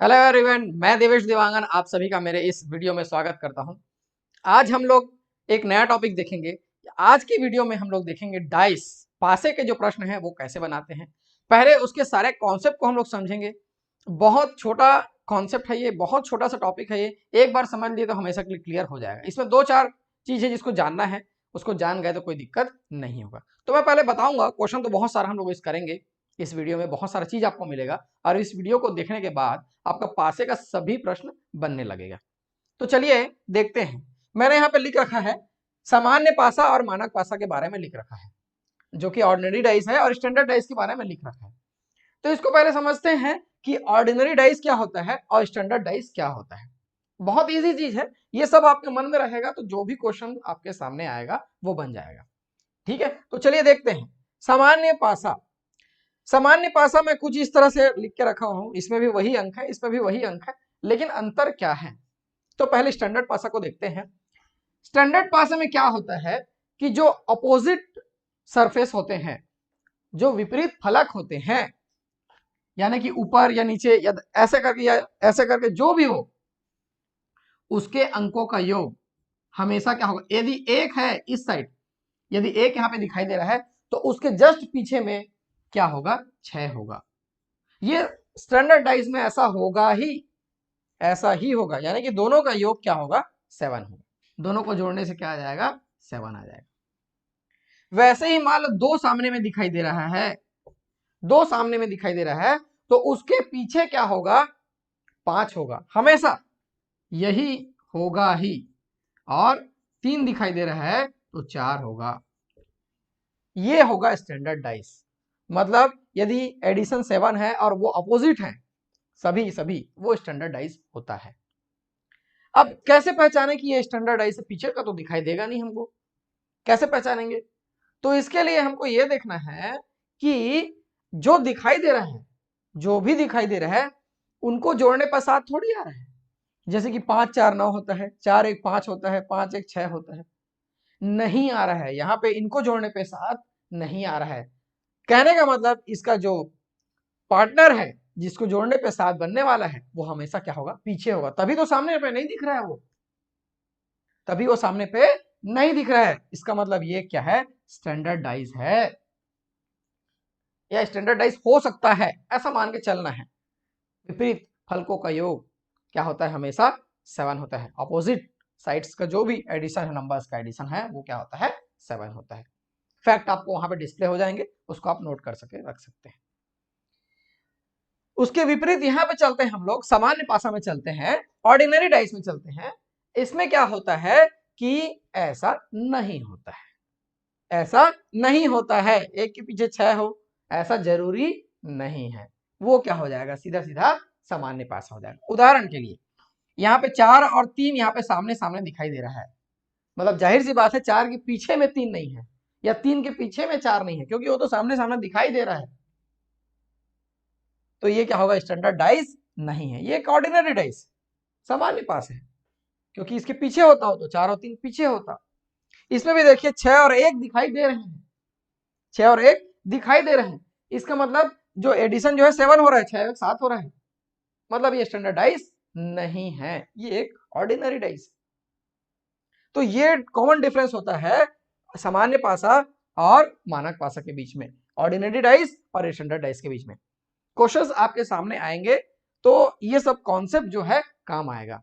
Hello everyone, मैं देवेश देवांगन आप सभी का मेरे इस वीडियो में स्वागत करता हूं। आज हम लोग एक नया टॉपिक देखेंगे। आज की वीडियो में हम लोग देखेंगे डाइस पासे के जो प्रश्न हैं वो कैसे बनाते हैं। पहले उसके सारे कॉन्सेप्ट को हम लोग समझेंगे। बहुत छोटा कॉन्सेप्ट है ये, बहुत छोटा सा टॉपिक है ये, एक बार समझ लिए तो हमेशा के लिए क्लियर हो जाएगा। इसमें दो चार चीज है जिसको जानना है, उसको जान गए तो कोई दिक्कत नहीं होगा। तो मैं पहले बताऊंगा, क्वेश्चन तो बहुत सारा हम लोग इस करेंगे, इस वीडियो में बहुत सारा चीज आपको मिलेगा और इस वीडियो को देखने के बाद आपका पासे का सभी प्रश्न बनने लगेगा। तो चलिए देखते हैं। मैंने यहाँ पे लिख रखा है सामान्य पासा और मानक पासा के बारे में लिख रखा है, जो कि ऑर्डिनरी डाइस है, और स्टैंडर्ड डाइस के बारे में लिख रखा है। तो इसको पहले समझते हैं कि ऑर्डिनरी डाइस क्या होता है और स्टैंडर्ड डाइस क्या होता है। बहुत इजी चीज है, ये सब आपके मन में रहेगा तो जो भी क्वेश्चन आपके सामने आएगा वो बन जाएगा। ठीक है, तो चलिए देखते हैं। सामान्य पासा, सामान्य पासा में कुछ इस तरह से लिख के रखा हूं, इसमें भी वही अंक है, इसमें भी वही अंक है, लेकिन अंतर क्या है। तो पहले स्टैंडर्ड पासा को देखते हैं। स्टैंडर्ड पासा में क्या होता है कि जो अपोजिट सरफेस होते हैं, जो विपरीत फलक होते हैं, यानी कि ऊपर या नीचे या ऐसे करके या ऐसे करके जो भी हो, उसके अंकों का योग हमेशा क्या होगा। यदि एक है इस साइड, यदि एक यहां पे दिखाई दे रहा है तो उसके जस्ट पीछे में क्या होगा, 6 होगा। ये स्टैंडर्ड डाइस में ऐसा होगा ही, ऐसा ही होगा, यानी कि दोनों का योग क्या होगा, 7 होगा। दोनों को जोड़ने से क्या आ जाएगा, 7 आ जाएगा। वैसे ही मान लो दो सामने में दिखाई दे रहा है, दो सामने में दिखाई दे रहा है तो उसके पीछे क्या होगा, 5 होगा, हमेशा यही होगा ही। और 3 दिखाई दे रहा है तो 4 होगा। ये होगा स्टैंडर्ड डाइस। मतलब यदि एडिशन 7 है और वो अपोजिट है सभी सभी, वो स्टैंडर्ड डाइस होता है। अब कैसे पहचाने कि ये स्टैंडर्ड डाइस है, पीछे का तो दिखाई देगा नहीं हमको, कैसे पहचानेंगे। तो इसके लिए हमको ये देखना है कि जो दिखाई दे रहा है, जो भी दिखाई दे रहा है, उनको जोड़ने पर 7 थोड़ी आ रहा है। जैसे कि 5 4 9 होता है, 4 1 5 होता है, 5 1 6 होता है, नहीं आ रहा है। यहाँ पे इनको जोड़ने पे 7 नहीं आ रहा है। कहने का मतलब इसका जो पार्टनर है जिसको जोड़ने पे 7 बनने वाला है, वो हमेशा क्या होगा, पीछे होगा। तभी तो सामने पे नहीं दिख रहा है वो, तभी वो सामने पे नहीं दिख रहा है। इसका मतलब ये क्या है, स्टैंडर्ड डाइस है, या स्टैंडर्ड डाइस हो सकता है, ऐसा मान के चलना है। विपरीत फलकों का योग क्या होता है, हमेशा 7 होता है। अपोजिट साइड्स का जो भी एडिशन है, नंबर्स का एडिशन है, वो क्या होता है, 7 होता है। फैक्ट आपको वहां पे डिस्प्ले हो जाएंगे, उसको आप नोट कर सके, रख सकते हैं। उसके विपरीत यहां पे चलते हैं हम लोग, सामान्य पासा में चलते हैं, ऑर्डिनरी डाइस में चलते हैं। इसमें क्या होता है कि ऐसा नहीं होता है, ऐसा नहीं होता है। एक के पीछे 6 हो ऐसा जरूरी नहीं है। वो क्या हो जाएगा, सीधा सीधा सामान्य पासा हो जाएगा। उदाहरण के लिए यहाँ पे 4 और 3 यहाँ पे सामने सामने दिखाई दे रहा है, मतलब जाहिर सी बात है 4 के पीछे में 3 नहीं है, या 3 के पीछे में 4 नहीं है, क्योंकि वो तो सामने सामने दिखाई दे रहा है। तो ये क्या होगा, स्टैंडर्ड डाइस नहीं है, ये एक ऑर्डिनरी डाइस, सामान्य पास है। क्योंकि इसके पीछे होता हो तो 4 और 3 पीछे होता। इसमें भी देखिए 6 और 1 दिखाई दे रहे हैं, 6 और 1 दिखाई दे रहे हैं। इसका मतलब जो एडिशन जो है 7 हो रहा है, 6 7 हो रहा है, मतलब ये स्टैंडर्ड डाइस नहीं है, ये एक ऑर्डिनरी डाइस। तो ये कॉमन डिफरेंस होता है सामान्य पासा और मानक पासा के बीच में, ऑर्डिनरी डाइस और स्टैंडर्ड डाइस के बीच में। क्वेश्चंस आपके सामने आएंगे तो ये सब कॉन्सेप्ट जो है काम आएगा।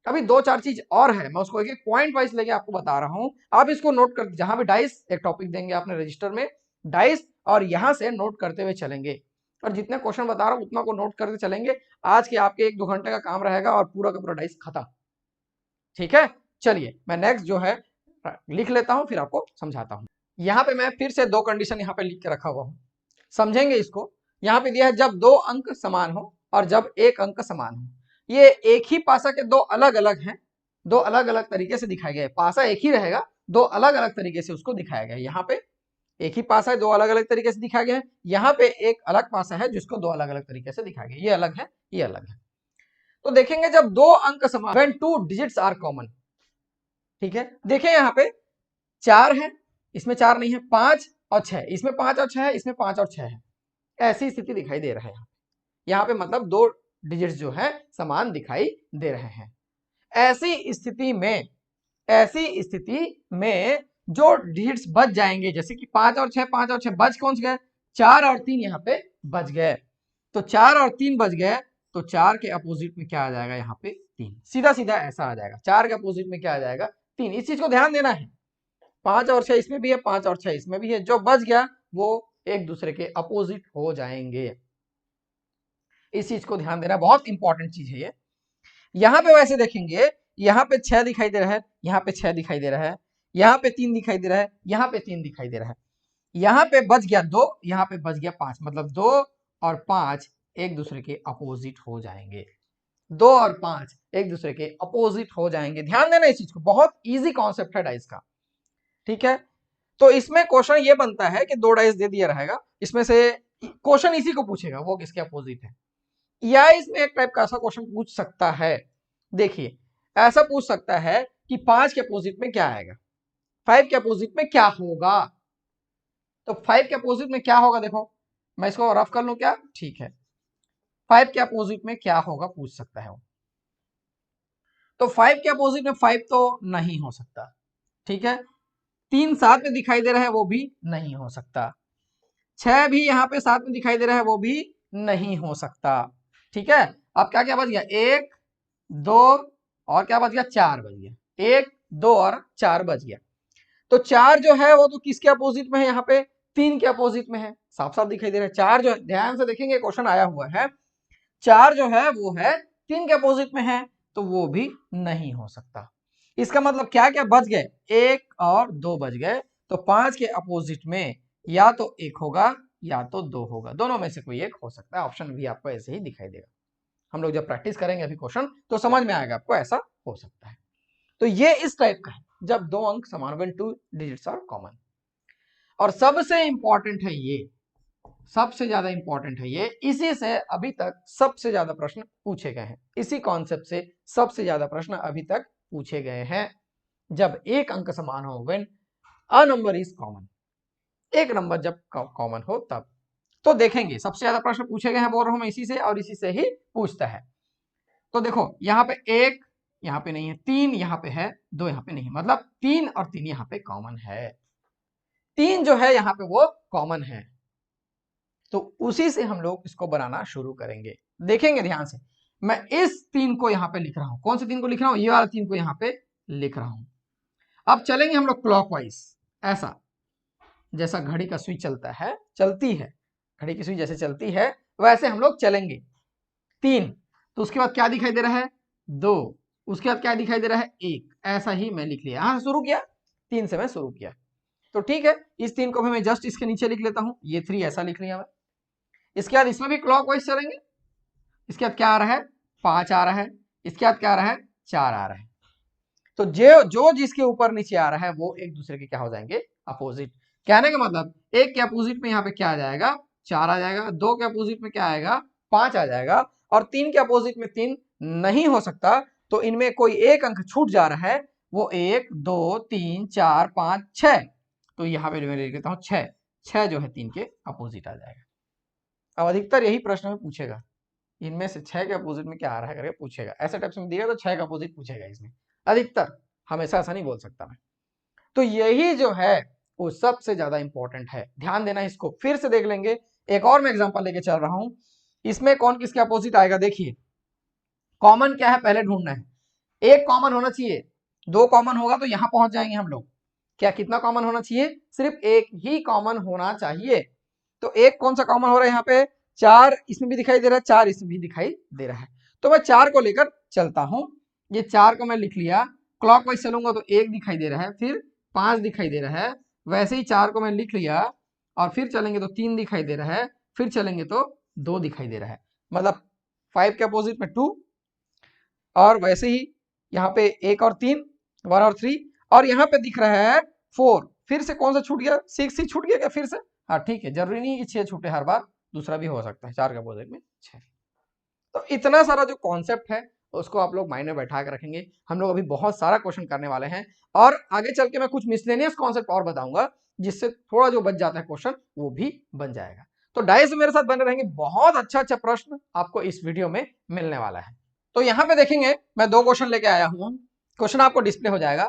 अभी दो चार चीज और है, मैं उसको एक एक पॉइंट वाइज लेके आपको बता रहा हूं। आप इसको नोट कर, जहां भी डाइस एक टॉपिक देंगे आपने रजिस्टर में डाइस, और यहां से नोट करते हुए चलेंगे, और जितने क्वेश्चन बता रहा हूं उतना को नोट करते चलेंगे। आज के आपके 1-2 घंटे का काम रहेगा और पूरा का पूरा डाइस खत्म। ठीक है, चलिए मैं नेक्स्ट जो है लिख लेता हूं, फिर आपको समझाता हूं। यहाँ पे मैं फिर से 2 कंडीशन यहाँ पे लिख के रखा हुआ हूं, समझेंगे इसको। यहाँ पे दिया है जब 2 अंक समान हो और जब 1 अंक समान हो। ये एक ही पासा के दो अलग अलग हैं, दो अलग अलग तरीके से दिखाए गए। पासा एक ही रहेगा, दो अलग अलग तरीके से उसको दिखाया गया है। यहाँ पे एक ही पासा है, दो अलग अलग तरीके से दिखाया गया है। यहाँ पे एक अलग पासा है जिसको दो अलग अलग तरीके से दिखाया गया, ये अलग है, ये अलग है। तो देखेंगे जब 2 अंक समान, व्हेन 2 डिजिट्स आर कॉमन। ठीक है, देखें यहाँ पे 4 है, इसमें 4 नहीं है, 5 और 6, इसमें 5 और 6 है, इसमें 5 और 6 है। ऐसी स्थिति दिखाई दे रहा है। यहाँ पे मतलब 2 डिजिट्स जो है समान दिखाई दे रहे हैं। ऐसी स्थिति में जो डिजिट्स बच जाएंगे, जैसे कि 5 और 6 बच कौन से गए, 4 और 3 यहाँ पे बच गए। तो 4 और 3 बच गए तो 4 के अपोजिट में क्या आ जाएगा, यहाँ पे 3, सीधा सीधा ऐसा आ जाएगा। 4 के अपोजिट में क्या आ जाएगा, 3। इस चीज को ध्यान देना है। 5 और 6 इसमें भी है, 5 और 6 इसमें भी है, जो बच गया वो एक दूसरे के अपोजिट हो जाएंगे। इस चीज को ध्यान देना, बहुत इंपॉर्टेंट चीज है ये। यहाँ पे वैसे देखेंगे, यहाँ पे 6 दिखाई दे रहा है, यहाँ पे 6 दिखाई दे रहा है, यहाँ पे 3 दिखाई दे रहा है, यहाँ पे 3 दिखाई दे रहा है, यहाँ पे बच गया 2, यहाँ पे बच गया 5, मतलब 2 और 5 एक दूसरे के अपोजिट हो जाएंगे। 2 और 5 एक दूसरे के अपोजिट हो जाएंगे। ध्यान देना इस चीज को, बहुत इजी कॉन्सेप्ट है डाइस का, ठीक है। तो इसमें क्वेश्चन ये बनता है कि 2 डाइस दे दिया रहेगा, इसमें से क्वेश्चन इसी को पूछेगा वो किसके अपोजिट है, या इसमें एक टाइप का ऐसा क्वेश्चन पूछ सकता है। देखिए ऐसा पूछ सकता है कि 5 के अपोजिट में क्या आएगा, 5 के अपोजिट में क्या होगा। तो 5 के अपोजिट में क्या होगा, देखो मैं इसको रफ कर लूं क्या, ठीक है। 5 के अपोजिट में क्या होगा पूछ सकता है वो। तो 5 के अपोजिट में 5 तो नहीं हो सकता, ठीक है। 3 साथ में दिखाई दे रहा है, वो भी नहीं हो सकता। 6 भी यहाँ पे साथ में दिखाई दे रहा है, वो भी नहीं हो सकता, ठीक है। अब क्या क्या बच गया, 1 2 और क्या बच गया, 4 बच गया। 1 2 और 4 बच गया। तो 4 जो है वो तो किसके अपोजिट में है, यहाँ पे 3 के अपोजिट में है, साफ साफ दिखाई दे रहा है। 4 जो है, ध्यान से देखेंगे क्वेश्चन आया हुआ है, 4 जो है वो है 3 के अपोजिट में है, तो वो भी नहीं हो सकता। इसका मतलब क्या क्या बच गए, 1 और 2 बच गए। तो 5 के अपोजिट में या तो 1 होगा या तो 2 होगा, दोनों में से कोई एक हो सकता है। ऑप्शन भी आपको ऐसे ही दिखाई देगा। हम लोग जब प्रैक्टिस करेंगे अभी क्वेश्चन तो समझ में आएगा आपको, ऐसा हो सकता है। तो ये इस टाइप का है जब 2 अंक समान, व्हेन 2 डिजिट्स आर कॉमन। और सबसे इंपॉर्टेंट है ये, सबसे ज्यादा इंपॉर्टेंट है ये, इसी से अभी तक सबसे ज्यादा प्रश्न पूछे गए हैं। इसी कॉन्सेप्ट से सबसे ज्यादा प्रश्न अभी तक पूछे गए हैं। जब एक अंक समान हो, when a number is common, एक नंबर जब कॉमन हो तब। तो देखेंगे सबसे ज्यादा प्रश्न पूछे गए हैं, बोल रहा हूं मैं इसी से, और इसी से ही पूछता है। तो देखो यहाँ पे 1 यहाँ पे नहीं है, 3 यहाँ पे है, 2 यहाँ पे नहीं, मतलब 3 और 3 यहाँ पे कॉमन है। 3 जो है यहाँ पे वो कॉमन है, तो उसी से हम लोग इसको बनाना शुरू करेंगे। देखेंगे ध्यान से, मैं इस 3 को यहाँ पे लिख रहा हूं। कौन से 3 को लिख रहा हूं, ये वाला 3 को यहाँ पे लिख रहा हूं। अब चलेंगे हम लोग क्लॉकवाइज, ऐसा जैसा घड़ी का स्विच चलता है, चलती है घड़ी की स्विच जैसे चलती है, वैसे हम लोग चलेंगे। 3, तो उसके बाद क्या दिखाई दे रहा है, 2, उसके बाद क्या दिखाई दे रहा है, 1। ऐसा ही मैं लिख लिया, यहां से शुरू किया, 3 से मैं शुरू किया। तो ठीक है, इस 3 को भी मैं जस्ट इसके नीचे लिख लेता हूं, ये 3 ऐसा लिख लिया मैं। इसके बाद इसमें भी क्लॉकवाइज चलेंगे। इसके बाद क्या आ रहा है, 5 आ रहा है। इसके बाद क्या आ रहा है, 4 आ रहा है। तो जो जिसके ऊपर नीचे आ रहा है वो एक दूसरे के क्या हो जाएंगे, अपोजिट। कहने का मतलब 1 के अपोजिट में यहाँ पे क्या आ जाएगा, 4 आ जाएगा। 2 के अपोजिट में क्या आएगा, 5 आ जाएगा। और 3 के अपोजिट में 3 नहीं हो सकता, तो इनमें कोई एक अंक छूट जा रहा है, वो 1 2 3 4 5 6। तो यहाँ पे मैं लिख देता हूँ 6, 6 जो है 3 के अपोजिट आ जाएगा। अब अधिकतर यही प्रश्न में पूछेगा, इनमें से 6 के अपोजिट में क्या आ रहा है करके पूछेगा। ऐसे टाइप से दिया तो 6 का अपोजिट पूछेगा इसमें, अधिकतर, हमेशा ऐसा नहीं बोल सकता मैं। तो यही जो है वो सबसे ज्यादा इंपॉर्टेंट है, ध्यान देना। इसको फिर से देख लेंगे, एक और मैं एग्जांपल लेके चल रहा हूं। इसमें कौन किसके अपोजिट आएगा, देखिए कॉमन क्या है पहले ढूंढना है। एक कॉमन होना चाहिए, 2 कॉमन होगा तो यहां पहुंच जाएंगे हम लोग। क्या कितना कॉमन होना चाहिए, सिर्फ एक ही कॉमन होना चाहिए। तो एक कौन सा कॉमन हो रहा है यहाँ पे, 4 इसमें भी दिखाई दे रहा है, 4 इसमें भी दिखाई दे रहा है। तो मैं 4 को लेकर चलता हूं, ये 4 को मैं लिख लिया। क्लॉकवाइज चलूंगा तो 1 दिखाई दे रहा है, फिर 5 दिखाई दे रहा है। वैसे ही 4 को मैं लिख लिया, और फिर चलेंगे तो 3 दिखाई दे रहा है, फिर चलेंगे तो 2 दिखाई दे रहा है। मतलब 5 के अपोजिट में 2, और वैसे ही यहाँ पे 1 और 3, 1 और 3, और यहाँ पे दिख रहा है 4। फिर से कौन सा छूट गया, 6 ही छूट गया क्या फिर से, हाँ ठीक है, जरूरी नहीं कि 6 छूटे हर बार, दूसरा भी हो सकता है। 4 के अपोजिट में 6। तो इतना सारा जो कॉन्सेप्ट है उसको आप लोग माइंड में बैठा के रखेंगे। हम लोग अभी बहुत सारा क्वेश्चन करने वाले हैं, और आगे चल के मैं कुछ मिसलेनियस कॉन्सेप्ट और बताऊंगा, जिससे थोड़ा जो बच जाता है क्वेश्चन वो भी बन जाएगा। तो डाइस मेरे साथ बने रहेंगे, बहुत अच्छा अच्छा प्रश्न आपको इस वीडियो में मिलने वाला है। तो यहाँ पे देखेंगे मैं 2 क्वेश्चन लेके आया हूँ। क्वेश्चन आपको डिस्प्ले हो जाएगा।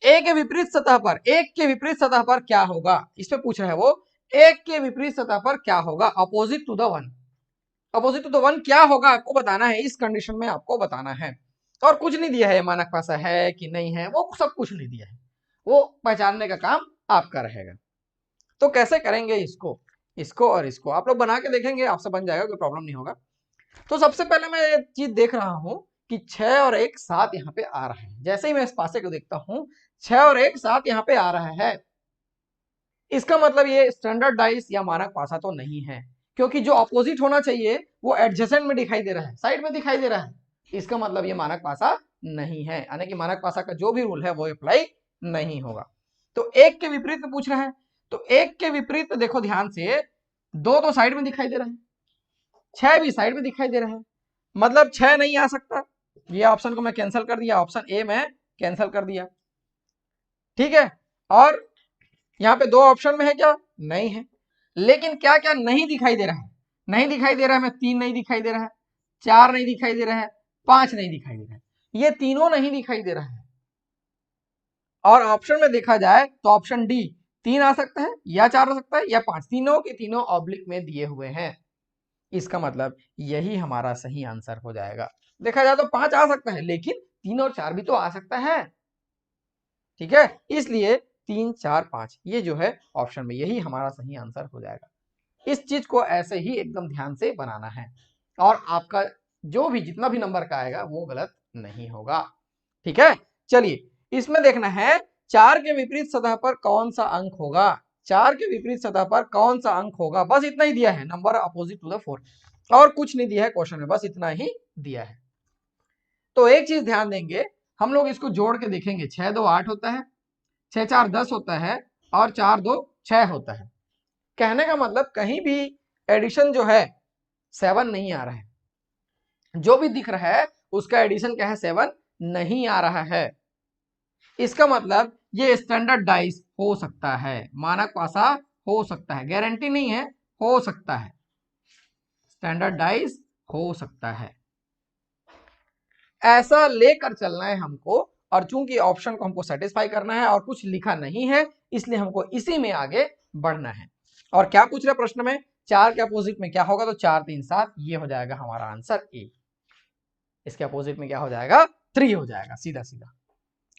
एक के विपरीत सतह पर, एक के विपरीत सतह पर क्या होगा, इस पे पूछ रहा है वो। एक के विपरीत सतह पर क्या होगा, opposite to the one, opposite to the one क्या होगा आपको बताना है, इस कंडीशन में आपको बताना है। और कुछ नहीं दिया है, मानक पासा है कि नहीं है, वो सब कुछ नहीं दिया है, वो पहचानने का काम आपका रहेगा। तो कैसे करेंगे इसको, इसको और इसको आप लोग बना के देखेंगे, आपसे बन जाएगा, कोई प्रॉब्लम नहीं होगा। तो सबसे पहले मैं एक चीज देख रहा हूं कि 6 और 1 7 यहाँ पे आ रहा है। जैसे ही मैं इस पासे को देखता हूं 6 और 1 7 यहाँ पे आ रहा है, इसका मतलब ये स्टैंडर्ड डाइस या मानक पासा तो नहीं है, क्योंकि जो अपोजिट होना चाहिए वो एडजेसेंट में दिखाई दे रहा है, साइड में दिखाई दे रहा है। इसका मतलब ये मानक पासा नहीं है, यानी कि मानक पासा का जो भी रूल है वो अप्लाई नहीं होगा। तो एक के विपरीत में पूछ रहा है, तो एक के विपरीत देखो ध्यान से, 2 तो साइड में दिखाई दे रहा है, 6 भी साइड में दिखाई दे रहा है, मतलब 6 नहीं आ सकता। ये ऑप्शन को मैं कैंसिल कर दिया, ऑप्शन ए में कैंसिल कर दिया, ठीक है। और यहाँ पे 2 ऑप्शन में है क्या, नहीं है। लेकिन क्या क्या नहीं दिखाई दे रहा है, नहीं दिखाई दे रहा है, मैं 3 नहीं दिखाई दे रहा है, 4 नहीं दिखाई दे रहा है, 5 नहीं दिखाई दे रहा है, ये तीनों नहीं दिखाई दे रहा है। और ऑप्शन में देखा जाए तो ऑप्शन डी 3 आ सकता है या 4 आ सकता है या 5, तीनों के तीनों ऑब्लिक में दिए हुए हैं। इसका मतलब यही हमारा सही आंसर हो जाएगा। देखा जाए तो 5 आ सकता है, लेकिन 3 और 4 भी तो आ सकता है, ठीक है। इसलिए 3 4 5 ये जो है ऑप्शन में, यही हमारा सही आंसर हो जाएगा। इस चीज को ऐसे ही एकदम ध्यान से बनाना है, और आपका जो भी जितना भी नंबर का आएगा वो गलत नहीं होगा, ठीक है। चलिए इसमें देखना है 4 के विपरीत सतह पर कौन सा अंक होगा, 4 के विपरीत सतह पर कौन सा अंक होगा, बस इतना ही दिया है, नंबर अपोजिट टू द 4, और कुछ नहीं दिया है क्वेश्चन में, बस इतना ही दिया है। तो एक चीज ध्यान देंगे, हम लोग इसको जोड़ के देखेंगे, 6 2 8 होता है, 6 4 10 होता है, और 4 2 6 होता है। कहने का मतलब कहीं भी एडिशन जो है 7 नहीं आ रहा है, जो भी दिख रहा है उसका एडिशन क्या है, 7 नहीं आ रहा है। इसका मतलब ये स्टैंडर्ड डाइस हो सकता है, मानक पासा हो सकता है, गारंटी नहीं है, हो सकता है, स्टैंडर्ड डाइस हो सकता है, ऐसा लेकर चलना है हमको। और चूंकि ऑप्शन को हमको सेटिस्फाई करना है और कुछ लिखा नहीं है, इसलिए हमको इसी में आगे बढ़ना है। और क्या पूछ रहे प्रश्न में, 4 के अपोजिट में क्या होगा, तो 4 3 7, ये हो जाएगा हमारा आंसर ए। इसके अपोजिट में क्या हो जाएगा, 3 हो जाएगा, सीधा सीधा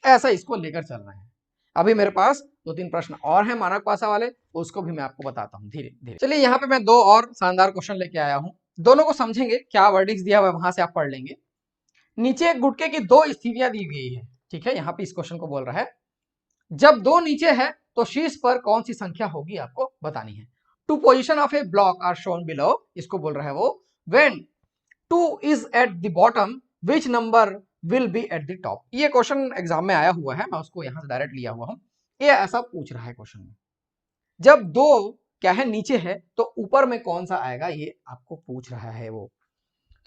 ऐसा इसको लेकर चलना है। अभी मेरे पास 2-3 प्रश्न और हैं मानक पासा वाले, उसको भी मैं आपको बताता हूँ धीरे धीरे। चलिए यहाँ पे मैं 2 और शानदार क्वेश्चन लेके आया हूँ, दोनों को समझेंगे, क्या वर्डिक्स दिया हुआ है वहां से आप पढ़ लेंगे। नीचे एक गुटके की 2 स्थितियां दी गई है, ठीक है। यहाँ पे इस क्वेश्चन को बोल रहा है, जब 2 नीचे है तो शीर्ष पर कौन सी संख्या होगी आपको बतानी है। Two position of a block are shown below, इसको बोल रहा है वो, when 2 is at the bottom which number will be at the top. ये क्वेश्चन एग्जाम में आया हुआ है, मैं उसको यहां से डायरेक्ट लिया हुआ हूं। ये ऐसा पूछ रहा है क्वेश्चन में, जब 2 क्या है नीचे है तो ऊपर में कौन सा आएगा, ये आपको पूछ रहा है वो।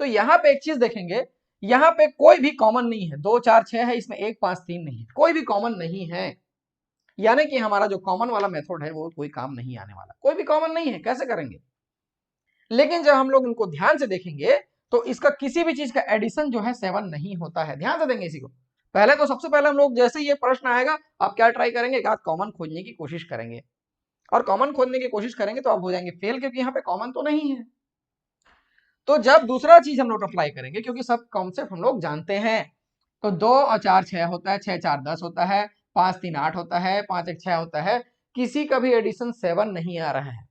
तो यहाँ पे एक चीज देखेंगे, यहाँ पे कोई भी कॉमन नहीं है, 2 4 6 है, इसमें 1 5 3 नहीं है, कोई भी कॉमन नहीं है, यानी कि हमारा जो कॉमन वाला मेथड है वो कोई काम नहीं आने वाला, कोई भी कॉमन नहीं है, कैसे करेंगे। लेकिन जब हम लोग इनको ध्यान से देखेंगे तो इसका किसी भी चीज का एडिशन जो है 7 नहीं होता है, ध्यान से देंगे इसी को। पहले तो सबसे पहले हम लोग जैसे ही ये प्रश्न आएगा आप क्या ट्राई करेंगे, एक आध कॉमन खोजने की कोशिश करेंगे, और कॉमन खोजने की कोशिश करेंगे तो आप हो जाएंगे फेल, क्योंकि यहाँ पे कॉमन तो नहीं है। तो जब दूसरा चीज हम लोग अप्लाई करेंगे, क्योंकि सब कॉन्सेप्ट हम लोग जानते हैं, तो 2 और 4 6 होता है, 6 4 10 होता है, 5 3 8 होता है, 5 1 6 होता है, किसी का भी एडिशन 7 नहीं आ रहा है,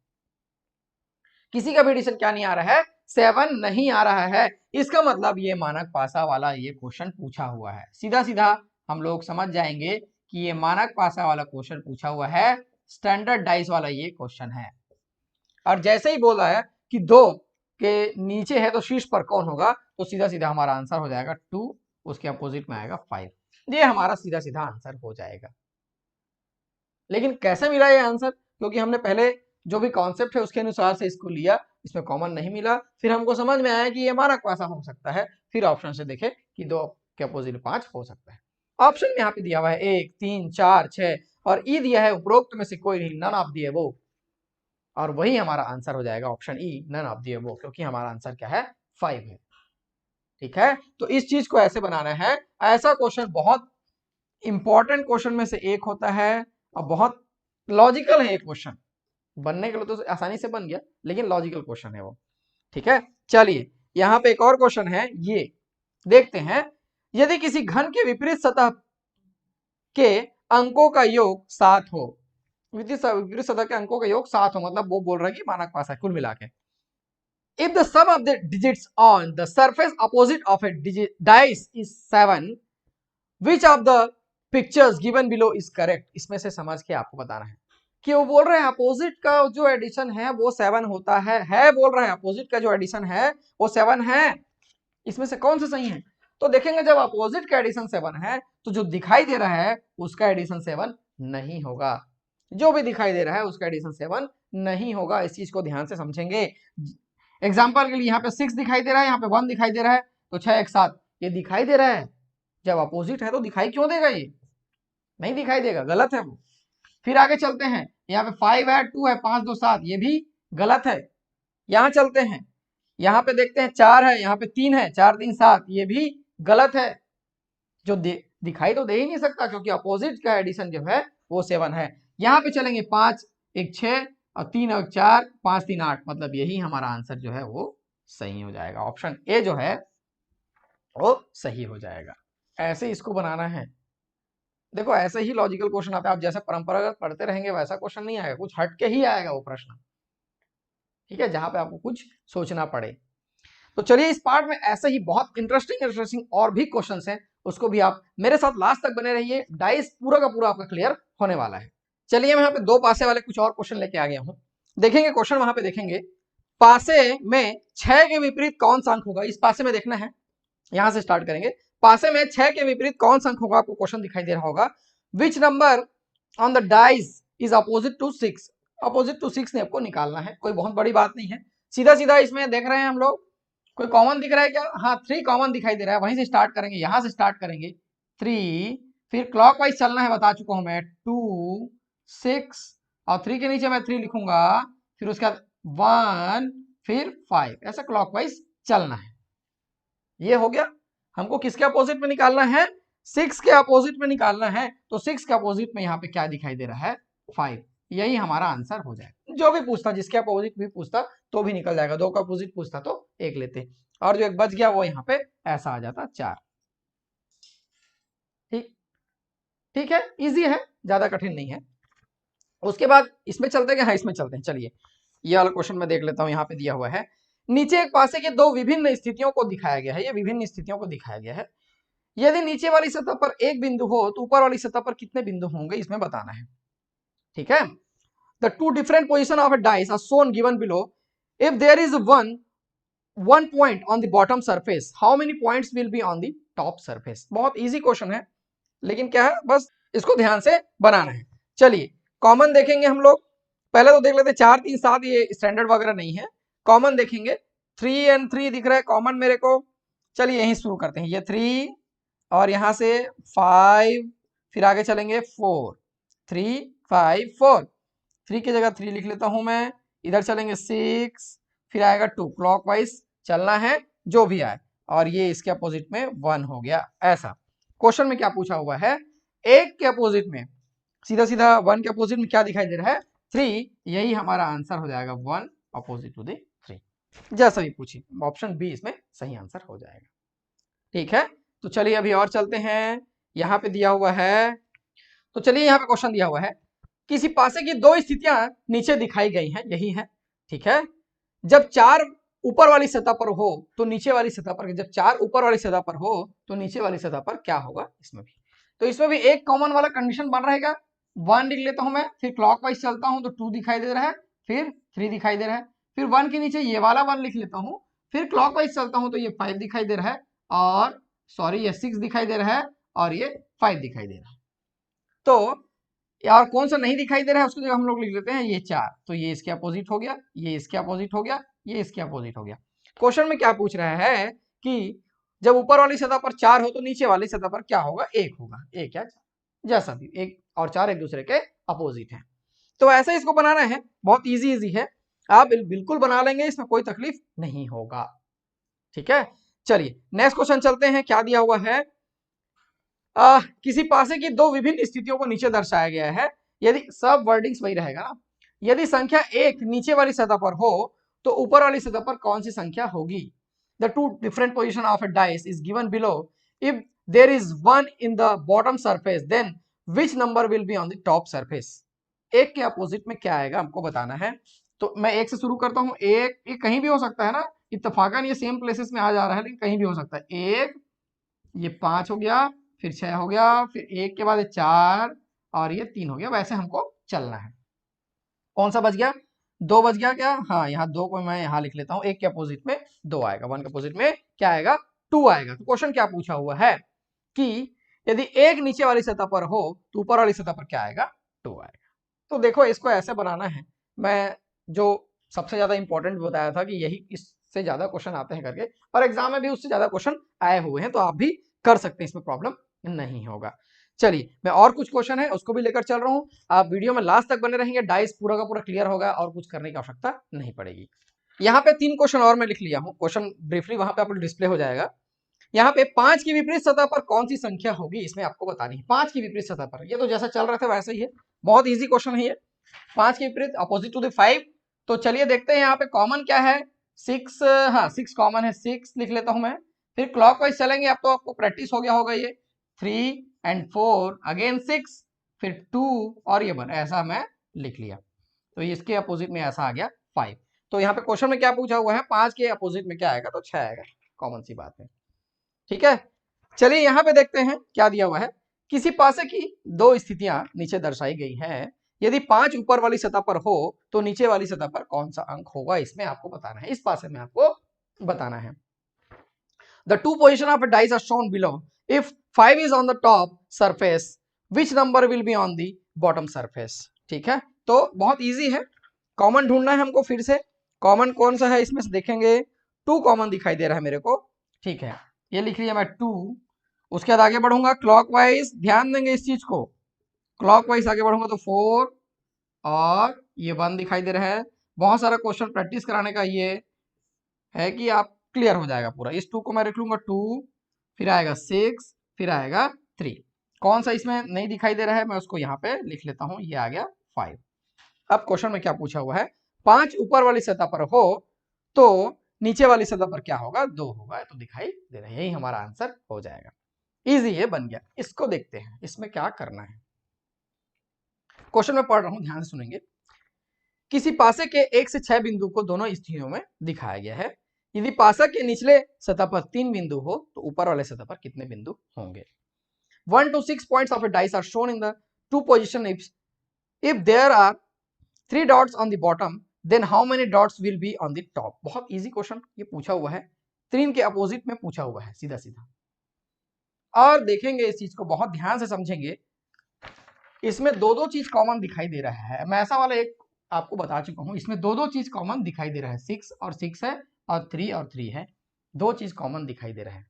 किसी का भी एडिशन क्या नहीं आ रहा है, 7 नहीं आ रहा है। इसका मतलब ये मानक पासा वाला ये क्वेश्चन पूछा हुआ है, सीधा सीधा हम लोग समझ जाएंगे कि ये मानक पासा वाला क्वेश्चन पूछा हुआ है, स्टैंडर्ड डाइस वाला ये क्वेश्चन है। और जैसे ही बोला है कि 2 के नीचे है तो शीर्ष पर कौन होगा, तो सीधा सीधा हमारा आंसर हो जाएगा 2, उसके अपोजिट में आएगा 5, ये हमारा सीधा सीधा आंसर हो जाएगा। लेकिन कैसे मिला ये आंसर, क्योंकि हमने पहले जो भी कॉन्सेप्ट है उसके अनुसार से इसको लिया, इसमें कॉमन नहीं मिला, फिर हमको समझ में आया कि ये मानक पासा हो सकता है, फिर ऑप्शन से देखे कि 2 के अपोजिट 5 हो सकता है। ऑप्शन में यहाँ पे दिया हुआ है 1 3 4 6, और ई दिया है उपरोक्त में से कोई नहीं, नन ऑफ दिए वो। और वही हमारा आंसर हो जाएगा option E, none of the above, क्योंकि हमारा आंसर क्या है 5 है। ठीक है, तो इस चीज को ऐसे बनाना है। ऐसा क्वेश्चन बहुत इंपॉर्टेंट क्वेश्चन में से एक होता है और बहुत लॉजिकल है ये क्वेश्चन, बनने के लिए तो आसानी से बन गया लेकिन लॉजिकल क्वेश्चन है वो। ठीक है, चलिए यहाँ पे एक और क्वेश्चन है, ये देखते हैं। यदि किसी घन के विपरीत सतह के अंकों का योग 7 हो, विपरीत सतह के अंकों का योग 7 हो, मतलब वो बोल रहा है कि मानक पास है कुल मिला के। If the sum of the digits on the surface opposite of a dice is 7, which of the pictures given below is correct? इसमें से समझ के आपको बताना है कि वो बोल रहे हैं अपोजिट का जो एडिशन है वो 7 होता है बोल रहे हैं अपोजिट का जो एडिशन है वो 7 है। इसमें से कौन सा सही है? तो देखेंगे जब अपोजिट का एडिशन 7 है तो जो दिखाई दे रहा है उसका एडिशन 7 नहीं होगा, जो भी दिखाई दे रहा है उसका एडिशन 7 नहीं होगा। इस चीज को ध्यान से समझेंगे। एग्जाम्पल के लिए यहाँ पे 6 दिखाई दे रहा है, यहाँ पे 1 दिखाई दे रहा है, तो 6 एक साथ ये दिखाई दे रहा है। जब अपोजिट है तो दिखाई क्यों देगा? ये नहीं दिखाई देगा, गलत है वो। फिर आगे चलते हैं, यहाँ पे 5 है, 2 है, 5 2 7, ये भी गलत है। यहाँ चलते हैं, यहाँ पे देखते हैं 4 है, यहाँ पे 3 है, 4 3 7, ये भी गलत है। जो दिखाई तो दे ही नहीं सकता क्योंकि अपोजिट का एडिशन जो है वो 7 है। यहाँ पे चलेंगे 5 1 6 और 3 और 4, 5 3 8, मतलब यही हमारा आंसर जो है वो सही हो जाएगा। ऑप्शन ए जो है वो सही हो जाएगा। ऐसे इसको बनाना है। देखो ऐसे ही लॉजिकल क्वेश्चन आता है, आप जैसे परंपरागत पढ़ते रहेंगे वैसा क्वेश्चन नहीं आएगा, कुछ हटके ही आएगा वो प्रश्न। ठीक है, जहां पे आपको कुछ सोचना पड़े। तो चलिए इस पार्ट में ऐसे ही बहुत इंटरेस्टिंग और भी क्वेश्चंस हैं, उसको भी आप मेरे साथ लास्ट तक बने रहिए। डाइस पूरा का पूरा आपका क्लियर होने वाला है। चलिए मैं यहाँ पे 2 पासे वाले कुछ और क्वेश्चन लेके आ गया हूँ। देखेंगे क्वेश्चन, वहां पे देखेंगे पासे में 6 के विपरीत कौन सा अंक होगा। इस पासे में देखना है, यहां से स्टार्ट करेंगे। पासे में 6 के विपरीत कौन सा अंक होगा, आपको क्वेश्चन दिखाई दे रहा होगा। Which number on the dice is opposite to 6। Opposite to 6 ने आपको निकालना है, कोई बहुत बड़ी बात नहीं है। सीधा सीधा इसमें देख रहे हैं हम लोग, कोई कॉमन दिख रहा है क्या? हाँ 3 कॉमन दिखाई दे रहा है, वहीं से स्टार्ट करेंगे, यहां से स्टार्ट करेंगे 3, फिर क्लॉकवाइज चलना है, बता चुका हूं मैं, 2 6 और 3 के नीचे मैं 3 लिखूंगा, फिर उसके बाद 1 फिर 5, ऐसा क्लॉकवाइज चलना है। ये हो गया। हमको किसके अपोजिट में निकालना है? 6 के अपोजिट में निकालना है। तो 6 के अपोजिट में यहाँ पे क्या दिखाई दे रहा है? 5। यही हमारा आंसर हो जाएगा। जो भी पूछता, जिसके अपोजिट भी पूछता तो भी निकल जाएगा, 2 का अपोजिट पूछता तो 1 लेते, और जो एक बच गया वो यहाँ पे ऐसा आ जाता 4। ठीक है, इजी है, ज्यादा कठिन नहीं है। उसके बाद इसमें चलते हैं, हाँ इसमें चलते हैं। चलिए ये वाला क्वेश्चन मैं देख लेता हूँ, यहाँ पे दिया हुआ है। नीचे एक पासे के 2 विभिन्न स्थितियों को दिखाया गया है, ये विभिन्न स्थितियों को दिखाया गया है। यदि नीचे वाली सतह पर एक बिंदु हो तो ऊपर वाली सतह पर कितने बिंदु होंगे, इसमें बताना है। ठीक है, the 2 different position of a dice are shown given below. If there is one point on the bottom surface, how many points will be on the top surface? बहुत इजी क्वेश्चन है, लेकिन क्या है बस इसको ध्यान से बनाना है। चलिए कॉमन देखेंगे हम लोग, पहले तो देख लेते हैं 4 3 7, ये स्टैंडर्ड वगैरह नहीं है। कॉमन देखेंगे, 3 and 3 दिख रहा है कॉमन मेरे को। चलिए यहीं शुरू करते हैं, ये 3 और यहां से 5, फिर आगे चलेंगे 4, 3 5 4, 3 की जगह 3 लिख लेता हूं मैं। इधर चलेंगे 6, फिर आएगा 2, क्लॉकवाइज चलना है जो भी आए, और ये इसके अपोजिट में 1 हो गया। ऐसा क्वेश्चन में क्या पूछा हुआ है, एक के अपोजिट में, सीधा सीधा 1 के अपोजिट में क्या दिखाई दे रहा है? 3। यही हमारा आंसर हो जाएगा, 1 अपोजिट टू द 3। जैसा भी पूछिए, ऑप्शन बी इसमें सही आंसर हो जाएगा। ठीक है, तो चलिए अभी और चलते हैं। यहाँ पे दिया हुआ है, तो चलिए यहाँ पे क्वेश्चन दिया हुआ है, किसी पासे की 2 स्थितियां नीचे दिखाई गई हैं, यही है। ठीक है, जब 4 ऊपर वाली सतह पर हो तो नीचे वाली सतह पर, जब 4 ऊपर वाली सतह पर हो तो नीचे वाली सतह पर क्या होगा? इसमें भी, तो इसमें भी एक कॉमन वाला कंडीशन बन रहेगा। 1 लिख लेता हूं मैं, फिर क्लॉकवाइज चलता हूं तो 2 दिखाई दे रहा है, फिर 3 दिखाई दे रहा है, फिर 1 के नीचे ये वाला 1 लिख लेता हूं, फिर क्लॉकवाइज चलता हूं तो ये 5 दिखाई दे रहा है, और सॉरी ये 6 दिखाई दे रहा है, और ये 5 दिखाई दे रहा है। तो यार कौन सा नहीं दिखाई दे रहा है उसको जगह हम लोग लिख लेते हैं ये 4, तो ये इसके अपोजिट हो गया, ये इसके अपोजिट हो गया, ये इसके अपोजिट हो गया। क्वेश्चन में क्या पूछ रहा है कि जब ऊपर वाली सतह पर 4 हो तो नीचे वाली सतह पर क्या होगा? 1 होगा, 1 या 4, जैसा भी, 1 और 4 एक दूसरे के अपोजिट है। तो ऐसे इसको बनाना है, बहुत इजी है, आप बिल्कुल बना लेंगे, इसमें कोई तकलीफ नहीं होगा। ठीक है, चलिए नेक्स्ट क्वेश्चन चलते हैं। क्या दिया हुआ है, किसी पासे की दो विभिन्न स्थितियों को नीचे दर्शाया गया है। यदि सब वर्डिंग्स वही रहेगा ना, यदि संख्या एक नीचे वाली सतह पर हो तो ऊपर वाली सतह पर कौन सी संख्या होगी। The two different position of a dice is given below. If there is one in the bottom surface then which number will be on the top surface. एक के अपोजिट में क्या आएगा हमको बताना है। तो मैं एक से शुरू करता हूं। एक कहीं भी हो सकता है ना, इत्तेफाकन ये सेम प्लेसेस में आ जा रहा है, लेकिन कहीं भी हो सकता है। एक, ये 5 हो गया, फिर 6 हो गया, फिर एक के बाद 4 और ये 3 हो गया। वैसे हमको चलना है। कौन सा बच गया, 2 बच गया क्या, हाँ यहाँ 2 को मैं यहाँ लिख लेता हूँ। एक के अपोजिट में 2 आएगा, 1 के अपोजिट में क्या आएगा, 2 आएगा। तो क्वेश्चन क्या पूछा हुआ है कि यदि एक नीचे वाली सतह पर हो तो ऊपर वाली सतह पर क्या आएगा, 2 आएगा। तो देखो इसको ऐसे बनाना है। मैं जो सबसे ज्यादा इंपॉर्टेंट बताया था कि यही इससे ज्यादा क्वेश्चन आते हैं करके, और एग्जाम में भी उससे ज्यादा क्वेश्चन आए हुए हैं, तो आप भी कर सकते हैं, इसमें प्रॉब्लम नहीं होगा। चलिए मैं और कुछ क्वेश्चन है उसको भी लेकर चल रहा हूं। आप वीडियो में लास्ट तक बने रहेंगे, डाइस पूरा का पूरा क्लियर होगा और कुछ करने की आवश्यकता नहीं पड़ेगी। यहाँ पे 3 क्वेश्चन और मैं लिख लिया हूँ, क्वेश्चन ब्रीफली वहां पे आपको डिस्प्ले हो जाएगा। यहाँ पे 5 की विपरीत सतह पर कौन सी संख्या होगी, इसमें आपको बतानी है। 5 की विपरीत सतह पर, ये तो जैसा चल रहा था वैसा ही है, बहुत इजी क्वेश्चन है ये। 5 के विपरीत अपोजिट टू द 5। तो चलिए देखते हैं यहाँ पे कॉमन क्या है, 6, हाँ 6 कॉमन है, 6 लिख लेता हूं मैं। फिर क्लॉकवाइज चलेंगे, अब तो आपको प्रैक्टिस हो गया होगा ये। 3 एंड 4 अगेन 6, फिर 2 और ये 1, ऐसा मैं लिख लिया। तो इसके अपोजिट में ऐसा आ गया 5। तो यहाँ पे क्वेश्चन में क्या पूछा हुआ है, 5 के अपोजिट में क्या आएगा, तो 6 आएगा, कॉमन सी बात है। ठीक है, चलिए यहाँ पे देखते हैं क्या दिया हुआ है। किसी पासे की दो स्थितियां नीचे दर्शाई गई हैं। यदि 5 ऊपर वाली सतह पर हो तो नीचे वाली सतह पर कौन सा अंक होगा, इसमें आपको बताना है, इस पासे में आपको बताना है। The two position of dice are shown below. If 5 is on the top surface which number will be on the bottom surface. ठीक है, तो बहुत ईजी है, कॉमन ढूंढना है हमको। फिर से कॉमन कौन सा है इसमें से देखेंगे, 2 कॉमन दिखाई दे रहा है मेरे को। ठीक है, ये लिख लिया मैं 2। उसके बाद आगे बढ़ूंगा क्लॉकवाइज, ध्यान देंगे इस चीज को, क्लॉकवाइज आगे बढ़ूंगा तो 4 और ये 1 दिखाई दे रहा है। बहुत सारा क्वेश्चन प्रैक्टिस कराने का ये है कि आप क्लियर हो जाएगा पूरा। इस 2 को मैं रख लूंगा 2, फिर आएगा 6, फिर आएगा 3। कौन सा इसमें नहीं दिखाई दे रहा है, मैं उसको यहाँ पे लिख लेता हूँ, ये आ गया 5। अब क्वेश्चन में क्या पूछा हुआ है, 5 ऊपर वाली सतह पर हो तो नीचे वाली सतह पर क्या होगा, 2 होगा। तो दिखाई दे रहा है, यही हमारा आंसर हो जाएगा। इजी है, बन गया। इसको देखते हैं इसमें क्या करना है। क्वेश्चन में पढ़ रहा हूं, ध्यान से सुनेंगे। किसी पासे के 1 से 6 बिंदु को दोनों स्थितियों में दिखाया गया है। यदि पासा के निचले सतह पर 3 बिंदु हो तो ऊपर वाले सतह पर कितने बिंदु होंगे। 1 to 6 points of a dice are shown in the two position. If there are 3 dots on the bottom then how many dots will be on the top। बहुत इजी क्वेश्चन ये पूछा हुआ है, 3 के अपोजिट में पूछा हुआ है, सीधा सीधा। और देखेंगे इस चीज को बहुत ध्यान से समझेंगे। इसमें दो चीज कॉमन दिखाई दे रहा है, मैं ऐसा वाला एक आपको बता चुका हूं। इसमें दो चीज कॉमन दिखाई दे रहा है, 6 और 6 है और 3 और 3 है, 2 चीज कॉमन दिखाई दे रहा है।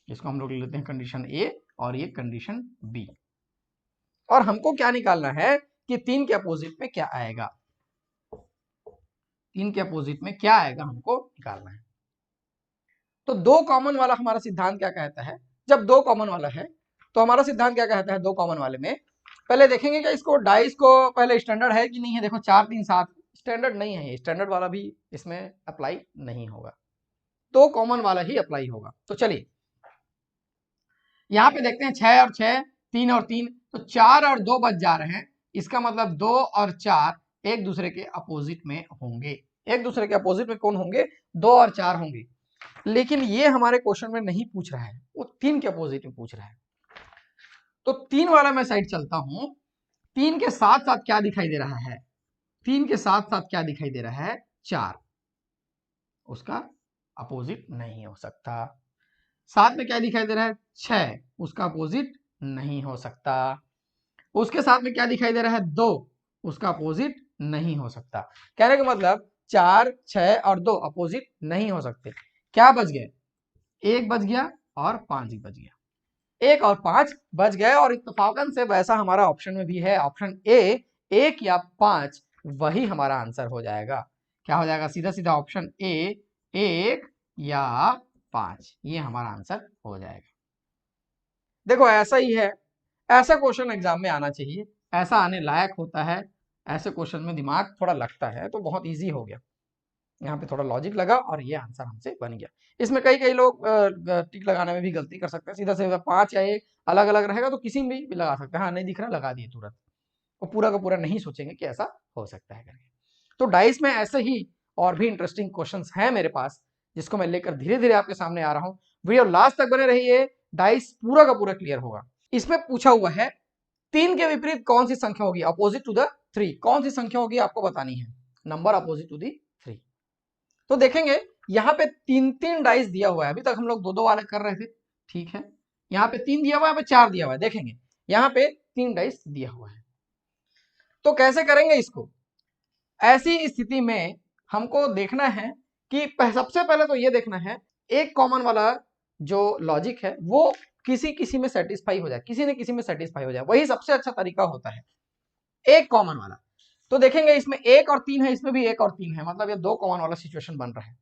इसको हम लोग लेते हैं कंडीशन ए और ये कंडीशन बी। और हमको क्या निकालना है कि 3 के अपोजिट में क्या आएगा, 3 के अपोजिट में क्या आएगा हमको निकालना है। तो 2 कॉमन वाला हमारा सिद्धांत क्या कहता है, जब 2 कॉमन वाला है तो हमारा सिद्धांत क्या कहता है, 2 कॉमन वाले में पहले देखेंगे कि इसको डाइस को पहले स्टैंडर्ड है कि नहीं है। देखो 4 3 7 स्टैंडर्ड नहीं है, स्टैंडर्ड वाला भी इसमें अप्लाई नहीं होगा, तो कॉमन वाला ही अप्लाई होगा। तो चलिए यहाँ पे देखते हैं 6 और 6, 3 और 3, तो 4 और 2 बच जा रहे हैं। इसका मतलब 2 और 4 एक दूसरे के अपोजिट में होंगे। एक दूसरे के अपोजिट में कौन होंगे, 2 और 4 होंगे। लेकिन ये हमारे क्वेश्चन में नहीं पूछ रहा है, वो 3 के अपोजिट में पूछ रहा है। तो 3 वाला मैं साइड चलता हूं। 3 के साथ साथ क्या दिखाई दे रहा है, 3 के साथ साथ क्या दिखाई दे रहा है, 4, उसका अपोजिट नहीं हो सकता। साथ में क्या दिखाई दे रहा है, 6, उसका अपोजिट नहीं हो सकता। उसके साथ में क्या दिखाई दे रहा है, 2, उसका अपोजिट नहीं हो सकता। कहने का मतलब 4 6 और 2 अपोजिट नहीं हो सकते। क्या बच गए, 1 बच गया और 5 बच गया, 1 और 5 बच गए। और इत्तेफाकन से वैसा हमारा ऑप्शन में भी है, ऑप्शन ए 1 या 5, वही हमारा आंसर हो जाएगा। क्या हो जाएगा? सीधा सीधा ऑप्शन ए, 1 या 5, ये हमारा आंसर हो जाएगा। देखो ऐसा ही है, ऐसा क्वेश्चन एग्जाम में आना चाहिए, ऐसा आने लायक होता है, ऐसे क्वेश्चन में दिमाग थोड़ा लगता है तो बहुत इजी हो गया। यहाँ पे थोड़ा लॉजिक लगा और ये आंसर हमसे बन गया। इसमें कई लोग टिक लगाने में भी गलती कर सकते हैं, सीधा सीधा 5 या 1 अलग अलग रहेगा तो किसी में भी लगा सकते हैं। हाँ नहीं दिख रहा, लगा दिए तुरंत, वो पूरा का पूरा नहीं सोचेंगे कि ऐसा हो सकता है करके। तो डाइस में ऐसे ही और भी इंटरेस्टिंग क्वेश्चंस हैं मेरे पास, जिसको मैं लेकर धीरे धीरे आपके सामने आ रहा हूँ। वीडियो लास्ट तक बने रहिए, डाइस पूरा का पूरा क्लियर होगा। इसमें पूछा हुआ है 3 के विपरीत कौन सी संख्या होगी, अपोजिट टू द 3 कौन सी संख्या होगी आपको बतानी है, नंबर अपोजिट टू द 3। तो देखेंगे यहाँ पे 3 डाइस दिया हुआ है, अभी तक हम लोग 2 वाले कर रहे थे, ठीक है। यहाँ पे 3 दिया हुआ है, यहाँ पे 4 दिया हुआ है, देखेंगे यहाँ पे 3 डाइस दिया हुआ है। तो कैसे करेंगे इसको? ऐसी स्थिति में हमको देखना है कि सबसे पहले तो ये देखना है एक कॉमन वाला जो लॉजिक है वो किसी में सेटिस्फाई हो जाए, किसी न किसी में सेटिस्फाई हो जाए, वही सबसे अच्छा तरीका होता है, एक कॉमन वाला। तो देखेंगे इसमें 1 और 3 है, इसमें भी 1 और 3 है, मतलब ये 2 कॉमन वाला सिचुएशन बन रहा है।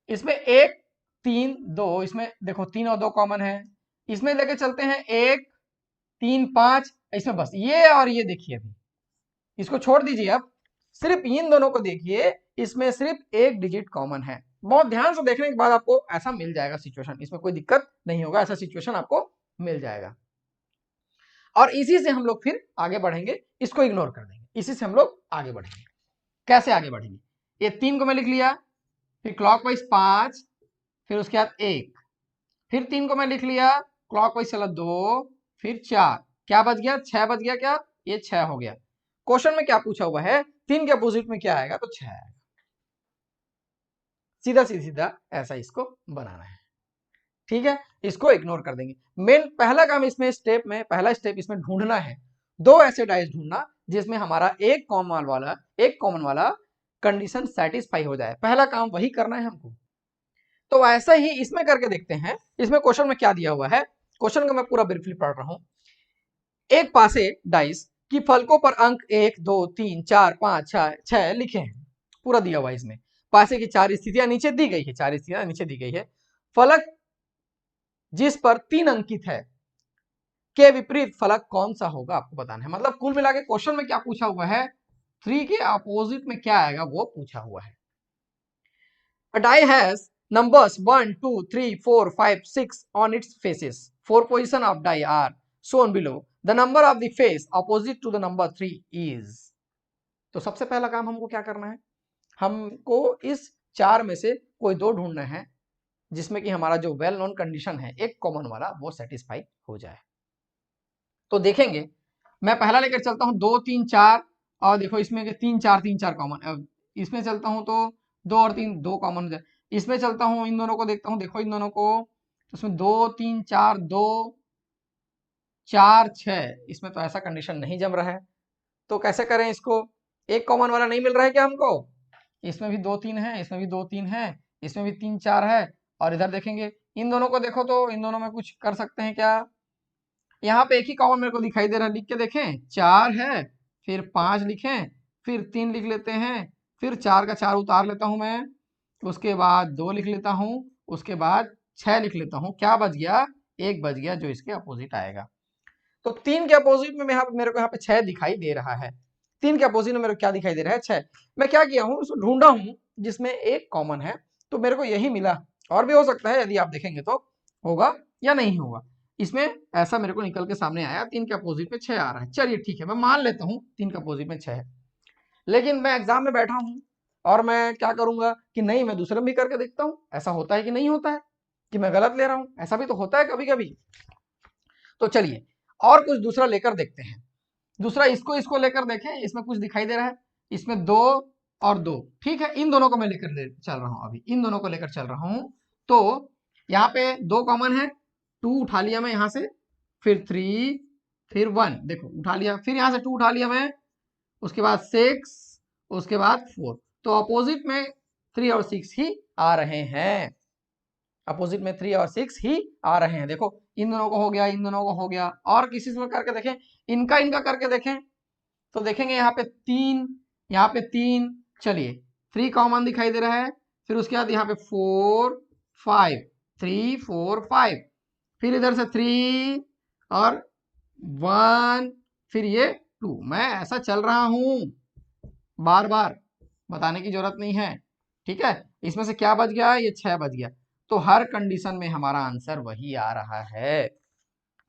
इसमें 1 3 2, इसमें देखो 3 और 2 कॉमन है, इसमें लेके चलते हैं 1 3 5, इसमें बस ये और ये देखिए, अभी इसको छोड़ दीजिए, अब सिर्फ इन दोनों को देखिए, इसमें सिर्फ एक डिजिट कॉमन है। बहुत ध्यान से देखने के बाद आपको ऐसा मिल जाएगा सिचुएशन, इसमें कोई दिक्कत नहीं होगा, ऐसा सिचुएशन आपको मिल जाएगा। और इसी से हम लोग फिर आगे बढ़ेंगे, इसको इग्नोर कर देंगे, इसी से हम लोग आगे बढ़ेंगे। कैसे आगे बढ़ेंगे? ये 3 को मैं लिख लिया, फिर क्लॉकवाइज 5, फिर उसके बाद 1, फिर 3 को मैं लिख लिया, क्लॉकवाइज चला 2, फिर 4, क्या बच गया? 6 बच गया। क्या ये 6 हो गया? क्वेश्चन में क्या पूछा हुआ है? 3 के अपोजिट में क्या आएगा? तो 6 आएगा। सीधा सीधा ऐसा इसको बनाना है, ठीक है। इसको इग्नोर कर देंगे। मेन पहला काम इसमें स्टेप में, पहला स्टेप इसमें ढूंढना है, 2 ऐसे डाइस ढूंढना जिसमें हमारा एक कॉमन वाला कंडीशन सेटिस्फाई हो जाए। पहला काम वही करना है हमको। तो ऐसा ही इसमें करके देखते हैं। इसमें क्वेश्चन में क्या दिया हुआ है, क्वेश्चन को मैं पूरा ब्रीफली पढ़ रहा हूं। एक पासे डाइस की फलकों पर अंक 1 2 3 4 5 6 लिखे हैं, पूरा दिया हुआ है। इसमें पासे की 4 स्थितियां नीचे दी गई है, 4 स्थितियां नीचे दी गई है। फलक जिस पर 3 अंकित है के विपरीत फलक कौन सा होगा आपको बताना है। मतलब कुल मिला के क्वेश्चन में क्या पूछा हुआ है, 3 के अपोजिट में क्या आएगा वो पूछा हुआ है। A die has numbers 1 2 3 4 5 6 on its faces. 4 position of die are shown below. The number of the face opposite to the number 3 is. तो सबसे पहला काम हमको क्या करना है, हमको इस 4 में से कोई 2 ढूंढना है जिसमें कि हमारा जो वेल नोन कंडीशन है एक कॉमन वाला वो सेटिस्फाई हो जाए। तो देखेंगे, मैं पहला लेकर चलता हूं 2 3 4, और देखो इसमें 3 4 कॉमन। इसमें चलता हूं तो 2 और 3 2 कॉमन हो जाए। इसमें चलता हूं, इन दोनों को देखता हूं, देखो इन दोनों को, इसमें 2 3 4 2 4 6, इसमें तो ऐसा कंडीशन नहीं जम रहा है। तो कैसे करें इसको? एक कॉमन वाला नहीं मिल रहा है क्या हमको? इसमें भी 2 3 है, इसमें भी 2 3 है, इसमें भी 3 4 है, और इधर देखेंगे इन दोनों को देखो तो इन दोनों में कुछ कर सकते हैं क्या? यहाँ पे एक ही कॉमन मेरे को दिखाई दे रहा है, लिख के देखें, 4 है, फिर 5 लिखें, फिर 3 लिख लेते हैं, फिर 4 का 4 उतार लेता हूं मैं, उसके बाद 2 लिख लेता हूं, उसके बाद 6 लिख लेता हूं। क्या बच गया? 1 बच गया जो इसके अपोजिट आएगा। तो 3 के अपोजिट में मेरे को यहाँ पे 6 दिखाई दे रहा है। 3 के अपोजिट में मेरे को क्या दिखाई दे रहा है? 6। मैं क्या किया हूँ, उसको ढूंढा हूँ जिसमें एक कॉमन है, तो मेरे को यही मिला। और भी हो सकता है, यदि आप देखेंगे तो होगा या नहीं होगा। इसमें ऐसा मेरे को निकल के सामने आया, 3 के अपोजिट में 6 आ रहा है। चलिए ठीक है, मैं मान लेता हूँ 3 के अपोजिट में 6 है। लेकिन मैं एग्जाम में बैठा हूँ और मैं क्या करूंगा कि नहीं, मैं दूसरे में भी करके देखता हूँ, ऐसा होता है कि नहीं होता है, कि मैं गलत ले रहा हूँ, ऐसा भी तो होता है कभी कभी। तो चलिए और कुछ दूसरा लेकर देखते हैं। दूसरा इसको लेकर देखें, इसमें कुछ दिखाई दे रहा है, इसमें 2 और 2, ठीक है। इन दोनों को मैं लेकर चल रहा हूं, अभी इन दोनों को लेकर चल रहा हूं। तो यहाँ पे 2 कॉमन है, 2 उठा लिया मैं यहां से, फिर 3, फिर 1, देखो उठा लिया, फिर यहां से 2 उठा लिया मैं, उसके बाद 6, उसके बाद 4। तो अपोजिट में 3 और 6 ही आ रहे हैं, अपोजिट में 3 और 6 ही आ रहे हैं। देखो इन दोनों को हो गया, इन दोनों को हो गया, और किसी से करके देखें, इनका करके देखें, तो देखेंगे यहाँ पे तीन, चलिए 3 कॉमन दिखाई दे रहा है, फिर उसके बाद यहाँ पे 4 5, 3 4 5, फिर इधर से 3 और 1, फिर ये 2। मैं ऐसा चल रहा हूं, बार बार बताने की जरूरत नहीं है, ठीक है। इसमें से क्या बच गया, ये 6 बच गया। तो हर कंडीशन में हमारा आंसर वही आ रहा है,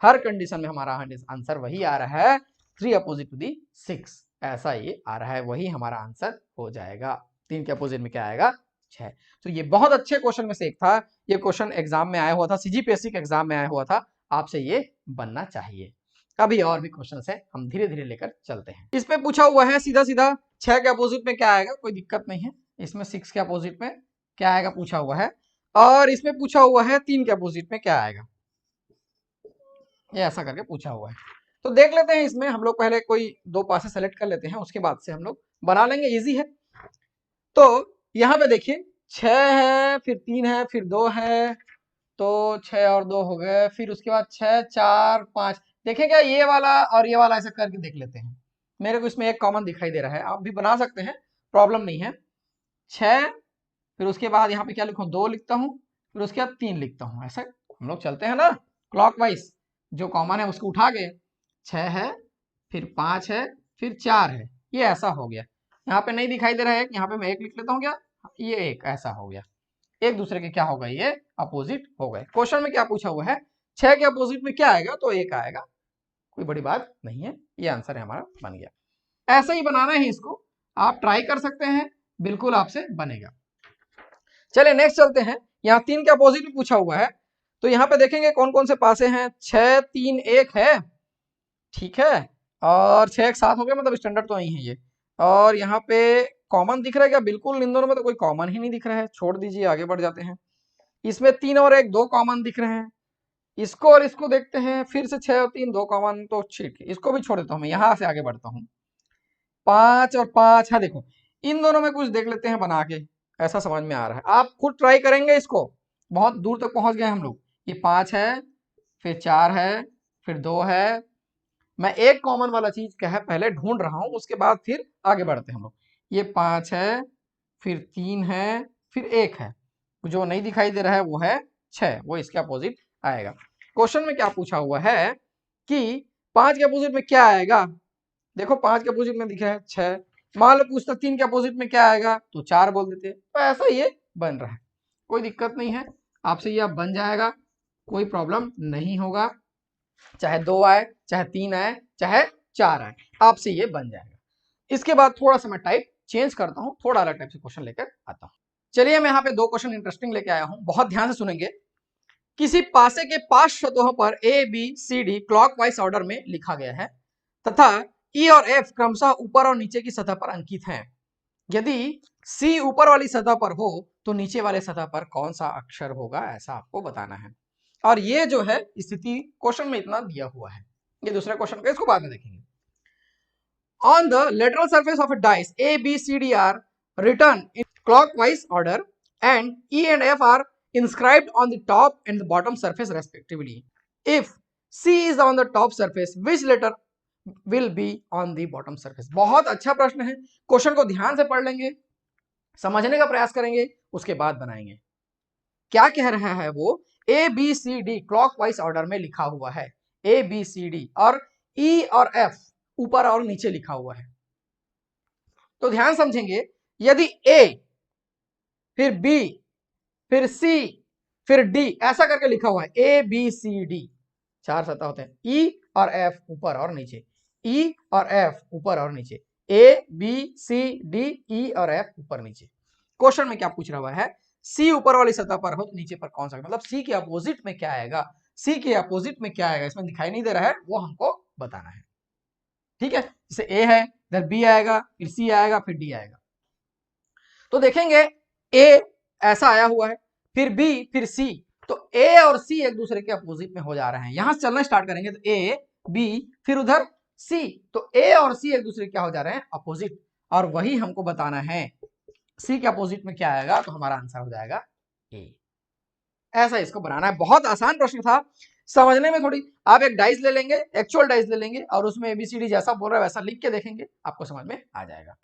हर कंडीशन में हमारा आंसर वही आ रहा है, 3 अपोजिट टू दी 6, ऐसा ये आ रहा है, वही हमारा आंसर हो जाएगा। 3 के अपोजिट में क्या आएगा, 6। तो ये बहुत अच्छे क्वेश्चन में से एक था, ये क्वेश्चन एग्जाम में आया हुआ था, सीजीपीएससी के एग्जाम में आया हुआ था, आपसे ये बनना चाहिए। अभी और भी क्वेश्चन है, हम धीरे धीरे लेकर चलते हैं। इस पे पूछा हुआ है सीधा सीधा 6 के अपोजिट में क्या आएगा, कोई दिक्कत नहीं है। इसमें 6 के अपोजिट में क्या आएगा पूछा हुआ है, और इसमें पूछा हुआ है 3 के अपोजिट में क्या आएगा, ये ऐसा करके पूछा हुआ है। तो देख लेते हैं, इसमें हम लोग पहले कोई 2 पासे सेलेक्ट कर लेते हैं, उसके बाद से हम लोग बना लेंगे, इजी है। तो यहाँ पे देखिए 6 है, फिर 3 है, फिर 2 है, तो 6 और 2 हो गए, फिर उसके बाद 6 4 5। देखें क्या, ये वाला और ये वाला ऐसा करके देख लेते हैं। मेरे को इसमें एक कॉमन दिखाई दे रहा है, आप भी बना सकते हैं, प्रॉब्लम नहीं है। 6, फिर उसके बाद यहाँ पे क्या लिखूं, 2 लिखता हूँ, फिर उसके बाद 3 लिखता हूँ, ऐसा हम लोग चलते हैं ना क्लॉकवाइज, जो कॉमन है उसको उठा गए। 6 है, फिर 5 है, फिर 4 है, ये ऐसा हो गया। यहाँ पे नहीं दिखाई दे रहा है, यहाँ पे मैं 1 लिख लेता हूँ, क्या ये 1 ऐसा हो गया, एक दूसरे के क्या हो गए, ये अपोजिट हो गए। क्वेश्चन में क्या पूछा हुआ है, 6 के अपोजिट में क्या आएगा, तो 1 आएगा, कोई बड़ी बात नहीं है, ये आंसर है हमारा, बन गया। ऐसे ही बनाना है इसको, आप ट्राई कर सकते हैं, बिल्कुल आपसे बनेगा। चलिए नेक्स्ट चलते हैं, यहाँ 3 के अपोजिट में पूछा हुआ है, तो यहाँ पे देखेंगे कौन कौन से पासे हैं। 6 3 1 है, ठीक है, और 6 एक साथ हो गया, मतलब स्टैंडर्ड तो यही है ये। और यहाँ पे कॉमन दिख रहा है क्या, बिल्कुल इन दोनों में तो कोई कॉमन ही नहीं दिख रहा है, छोड़ दीजिए, आगे बढ़ जाते हैं। इसमें 3 और 1 2 कॉमन दिख रहे हैं, इसको और इसको देखते हैं, फिर से 6 और 3 2 कॉमन, तो ठीक है, इसको भी छोड़ देता हूँ मैं, यहाँ से आगे बढ़ता हूँ। 5 और 5 है, देखो इन दोनों में कुछ देख लेते हैं बना के, ऐसा समझ में आ रहा है, आप खुद ट्राई करेंगे इसको। बहुत दूर तक पहुंच गए हम लोग, ये 5 है, फिर 4 है, फिर 2 है। मैं एक कॉमन वाला चीज क्या है पहले ढूंढ रहा हूं, उसके बाद फिर आगे बढ़ते हैं हम लोग। ये 5 है, फिर 3 है, फिर 1 है, जो नहीं दिखाई दे रहा है वो है 6, वो इसके अपोजिट आएगा। क्वेश्चन में क्या पूछा हुआ है कि 5 के अपोजिट में क्या आएगा, देखो 5 के अपोजिट में दिखा है 6, मान लो पूछता 3 के अपोजिट में क्या आएगा, तो 4 बोल देते, तो ऐसा ये बन रहा है, कोई दिक्कत नहीं है, आपसे ये अब बन जाएगा, कोई प्रॉब्लम नहीं होगा, चाहे 2 आए, चाहे 3 आए, चाहे 4 आए, आपसे ये बन जाएगा। इसके बाद थोड़ा सा मैं टाइप चेंज करता हूं, थोड़ा अलग टाइप से क्वेश्चन लेकर आता हूं। चलिए मैं यहाँ पे 2 क्वेश्चन इंटरेस्टिंग लेके आया हूं, बहुत ध्यान से सुनेंगे। किसी पासे के 5 सतहों पर A B C D clockwise order में लिखा गया है तथा ई और एफ क्रमशः ऊपर और नीचे की सतह पर अंकित हैं। यदि सी ऊपर वाली सतह पर हो तो नीचे वाले सतह पर कौन सा अक्षर होगा, ऐसा आपको बताना है। और ये जो है स्थिति क्वेश्चन में इतना दिया हुआ है, ये दूसरा क्वेश्चन का, इसको बाद में देखेंगे। On the lateral surface of a dice A, B, C, D are written in clockwise order and E and F are inscribed on the top and the bottom surface respectively. If C is on the top surface, which letter will be on the bottom surface? बहुत अच्छा प्रश्न है, question को ध्यान से पढ़ लेंगे, समझने का प्रयास करेंगे, उसके बाद बनाएंगे। क्या कह रहा है वो, A B C D clockwise order में लिखा हुआ है, ए बी सी डी, और ई और एफ ऊपर और नीचे लिखा हुआ है। तो ध्यान समझेंगे, यदि ए फिर बी फिर सी फिर डी ऐसा करके लिखा हुआ है, ए बी सी डी 4 सतह होते हैं, ई और एफ ऊपर और नीचे, ई और एफ ऊपर और नीचे, ए बी सी डी ई और एफ ऊपर नीचे। क्वेश्चन में क्या पूछ रहा है, सी ऊपर वाली सतह पर हो तो नीचे पर कौन सा, मतलब सी के अपोजिट में क्या आएगा, सी के अपोजिट में क्या आएगा, इसमें दिखाई नहीं दे रहा है, वो हमको बताना है, ठीक है। जैसे ए है, इधर बी आएगा, फिर सी आएगा, फिर डी आएगा। तो देखेंगे ए ऐसा आया हुआ है, फिर बी, फिर सी, तो ए और सी एक दूसरे के अपोजिट में हो जा रहे हैं, यहां से चलना स्टार्ट करेंगे, तो ए बी फिर उधर सी, तो ए और सी एक दूसरे क्या हो जा रहे हैं, अपोजिट, और वही हमको बताना है, सी के अपोजिट में क्या आएगा, तो हमारा आंसर हो जाएगा ए। ऐसा इसको बनाना है, बहुत आसान प्रश्न था, समझने में थोड़ी, आप एक डाइस ले लेंगे, एक्चुअल डाइस ले लेंगे और उसमें एबीसीडी जैसा बोल रहा है वैसा लिख के देखेंगे, आपको समझ में आ जाएगा।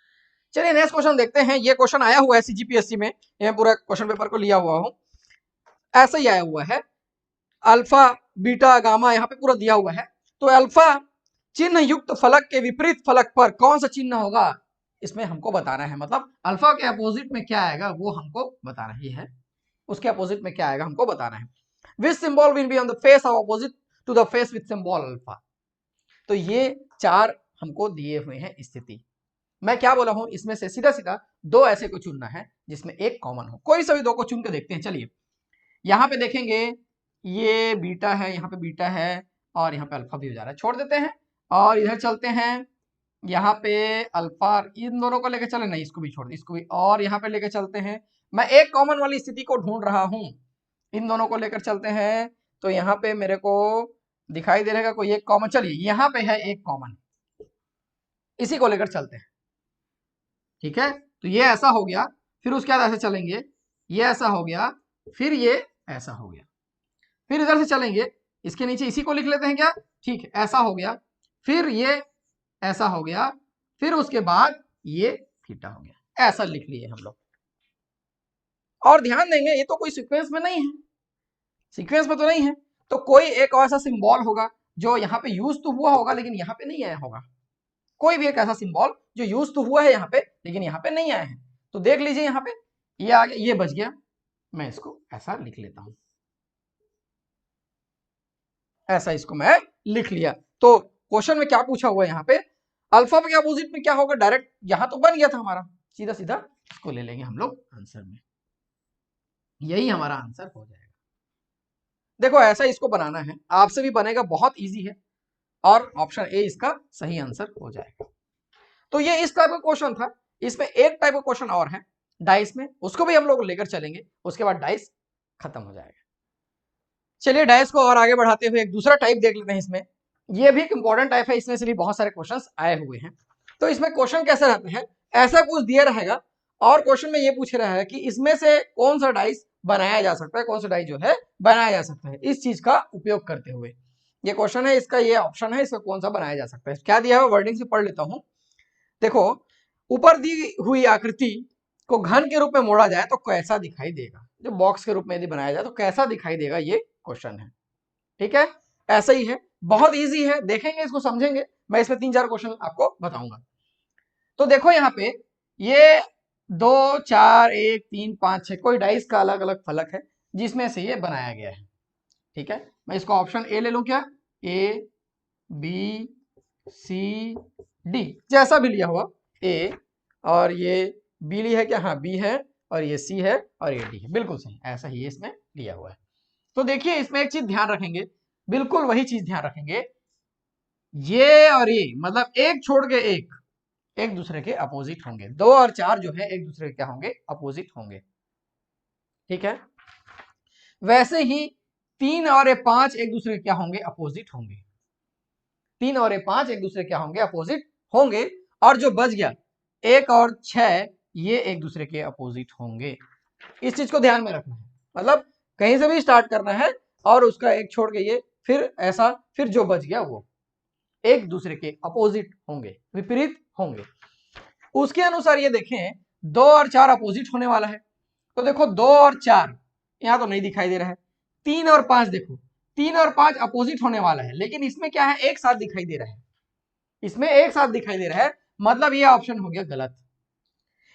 चलिए नेक्स्ट क्वेश्चन देखते हैं। ये क्वेश्चन आया हुआ है सीजीपीएससी में, ये पूरा क्वेश्चन पेपर को लिया हुआ हूं, ऐसा ही आया हुआ है। अल्फा बीटा गामा यहाँ पे पूरा दिया हुआ है। तो अल्फा चिन्ह युक्त फलक के विपरीत फलक पर कौन सा चिन्ह होगा, इसमें हमको बताना है। मतलब अल्फा के अपोजिट में क्या आएगा वो हमको बताना ही है, उसके अपोजिट में क्या आएगा हमको बताना है। Which symbol will be on the face of opposite to the face with symbol alpha. तो ये 4 हमको दिए हुए हैं स्थिति। मैं क्या बोला हूं, इसमें से सीधा सीधा 2 ऐसे को चुनना है जिसमें एक कॉमन हो। कोई सभी 2 को चुन के देखते हैं। चलिए यहां पे देखेंगे, ये बीटा है, यहाँ पे बीटा है और यहाँ पे अल्फा भी हो जा रहा है, छोड़ देते हैं और इधर चलते हैं। यहाँ पे अल्फा, इन दोनों को लेकर चले, नहीं इसको भी छोड़ दे, इसको भी, और यहाँ पे लेकर चलते हैं। मैं एक कॉमन वाली स्थिति को ढूंढ रहा हूं, इन दोनों को लेकर चलते हैं। तो यहाँ पे मेरे को दिखाई दे रहेगा कोई एक कॉमन, चलिए यहाँ पे है एक कॉमन, इसी को लेकर चलते हैं। ठीक है, तो ये ऐसा हो गया, फिर उसके बाद ऐसे चलेंगे, ये ऐसा हो गया, फिर ये ऐसा हो गया, फिर इधर से चलेंगे, इसके नीचे इसी को लिख लेते हैं क्या, ठीक है, ऐसा हो गया, फिर ये ऐसा हो गया, फिर उसके बाद ये थीटा हो गया, ऐसा लिख लिए हम लोग। और ध्यान देंगे ये तो कोई सीक्वेंस में नहीं है, सीक्वेंस में तो नहीं है, तो कोई एक ऐसा सिंबल होगा जो यहाँ पे यूज तो हुआ होगा लेकिन यहाँ पे नहीं आया होगा। कोई भी एक ऐसा सिंबल जो यूज तो हुआ है यहाँ पे लेकिन यहाँ पे नहीं आया है। तो देख लीजिए यहाँ पे ये आ गया, ये बच गया, मैं इसको ऐसा लिख लेता हूं, ऐसा इसको मैं लिख लिया। तो क्वेश्चन में क्या पूछा हुआ है यहाँ पे, अल्फा के अपोजिट में क्या होगा, डायरेक्ट यहाँ तो बन गया था हमारा, सीधा सीधा इसको ले लेंगे हम लोग आंसर में, यही हमारा आंसर हो जाएगा। देखो ऐसा इसको बनाना है, आपसे भी बनेगा, बहुत इजी है और ऑप्शन ए इसका सही आंसर हो जाएगा। तो ये इस टाइप का क्वेश्चन था। इसमें एक टाइप का क्वेश्चन और है डाइस में, उसको भी हम लोग लेकर चलेंगे, उसके बाद डाइस खत्म हो जाएगा। चलिए डाइस को और आगे बढ़ाते हुए एक दूसरा टाइप देख लेते हैं। इसमें ये भी एक इंपॉर्टेंट टाइप है, इसमें से भी बहुत सारे क्वेश्चंस आए हुए हैं। तो इसमें क्वेश्चन कैसे रहते हैं, ऐसा कुछ दिया रहेगा और क्वेश्चन में ये पूछ रहा है कि इसमें से कौन सा डाइस बनाया जा सकता है, कौन सा डाइस जो है बनाया जा सकता है इस चीज का उपयोग करते हुए। ये क्वेश्चन है, इसका ये ऑप्शन है, इसका कौन सा बनाया जा सकता है। क्या दिया है वर्डिंग से पढ़ लेता हूं। देखो ऊपर दी हुई आकृति को घन के रूप में मोड़ा जाए तो कैसा दिखाई देगा, जो बॉक्स के रूप में यदि बनाया जाए तो कैसा दिखाई देगा, ये क्वेश्चन है। ठीक है, ऐसा ही है, बहुत इजी है, देखेंगे इसको समझेंगे। मैं इसमें 3-4 क्वेश्चन आपको बताऊंगा। तो देखो यहाँ पे ये 2 4 1 3 5 6 कोई डाइस का अलग अलग फलक है जिसमें से ये बनाया गया है। ठीक है, मैं इसको ऑप्शन ए ले लूं क्या, ए बी सी डी, जैसा भी लिया हुआ, ए और ये बी लिया है क्या, हाँ बी है, और ये सी है और ये डी है, बिल्कुल सही, ऐसा ही इसमें लिया हुआ है। तो देखिए इसमें एक चीज ध्यान रखेंगे, बिल्कुल वही चीज ध्यान रखेंगे, ये और ये मतलब एक छोड़ के एक दूसरे के अपोजिट होंगे, 2 और 4 जो है एक दूसरे के क्या होंगे, अपोजिट होंगे। ठीक है, वैसे ही 3 और 5 एक दूसरे के क्या होंगे, अपोजिट होंगे। 3 और 5 एक दूसरे क्या होंगे, अपोजिट होंगे। और जो बच गया 1 और 6 ये एक दूसरे के अपोजिट होंगे। इस चीज को ध्यान में रखना है, मतलब कहीं से भी स्टार्ट करना है और उसका एक छोड़ के ये, फिर ऐसा, फिर जो बच गया वो एक दूसरे के अपोजिट होंगे, विपरीत होंगे। उसके अनुसार ये देखें 2 और 4 अपोजिट होने वाला है। तो देखो 2 और 4 यहां तो नहीं दिखाई दे रहा है, 3 और 5 देखो 3 और 5 अपोजिट होने वाला है, लेकिन इसमें क्या है, एक साथ दिखाई दे रहा है, इसमें एक साथ दिखाई दे रहा है, मतलब ये ऑप्शन हो गया गलत।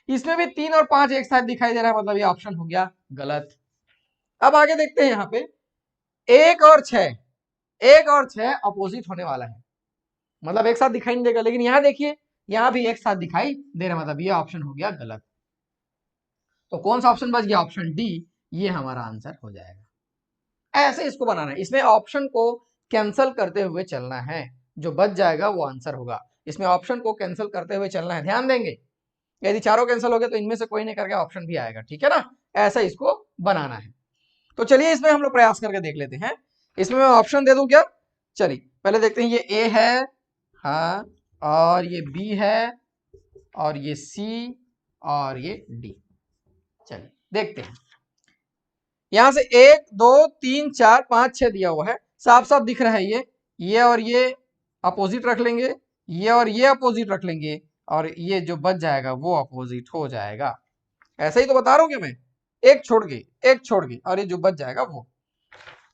इसमें भी 3 और 5 एक साथ दिखाई दे रहा है, मतलब ये ऑप्शन हो गया गलत। अब आगे देखते हैं यहाँ पे 1 और 6 अपोजिट होने वाला है, मतलब एक साथ दिखाई नहीं देगा, लेकिन यहां देखिए यहां भी एक साथ दिखाई दे रहा है, मतलब ये ऑप्शन हो गया गलत। तो कौन सा ऑप्शन बच गया, ऑप्शन डी, ये हमारा आंसर हो जाएगा। ऐसे इसको बनाना है, इसमें ऑप्शन को कैंसिल करते हुए चलना है, जो बच जाएगा वो आंसर होगा। इसमें ऑप्शन को कैंसिल करते हुए चलना है, ध्यान देंगे, यदि चारों कैंसिल हो गए तो इनमें से कोई नहीं करके ऑप्शन भी आएगा। ठीक है ना, ऐसा इसको बनाना है। तो चलिए इसमें हम लोग प्रयास करके देख लेते हैं। इसमें मैं ऑप्शन दे दूं क्या, चलिए पहले देखते हैं, ये ए है, हाँ, और ये बी है, और ये सी, और ये डी। चलिए देखते हैं, यहां से 1 2 3 4 5 6 दिया हुआ है, साफ साफ दिख रहा है ये और ये अपोजिट रख लेंगे, ये और ये अपोजिट रख लेंगे, और ये जो बच जाएगा वो अपोजिट हो जाएगा। ऐसा ही तो बता रहा हूं क्या मैं, एक छोड़ के और ये जो बच जाएगा वो।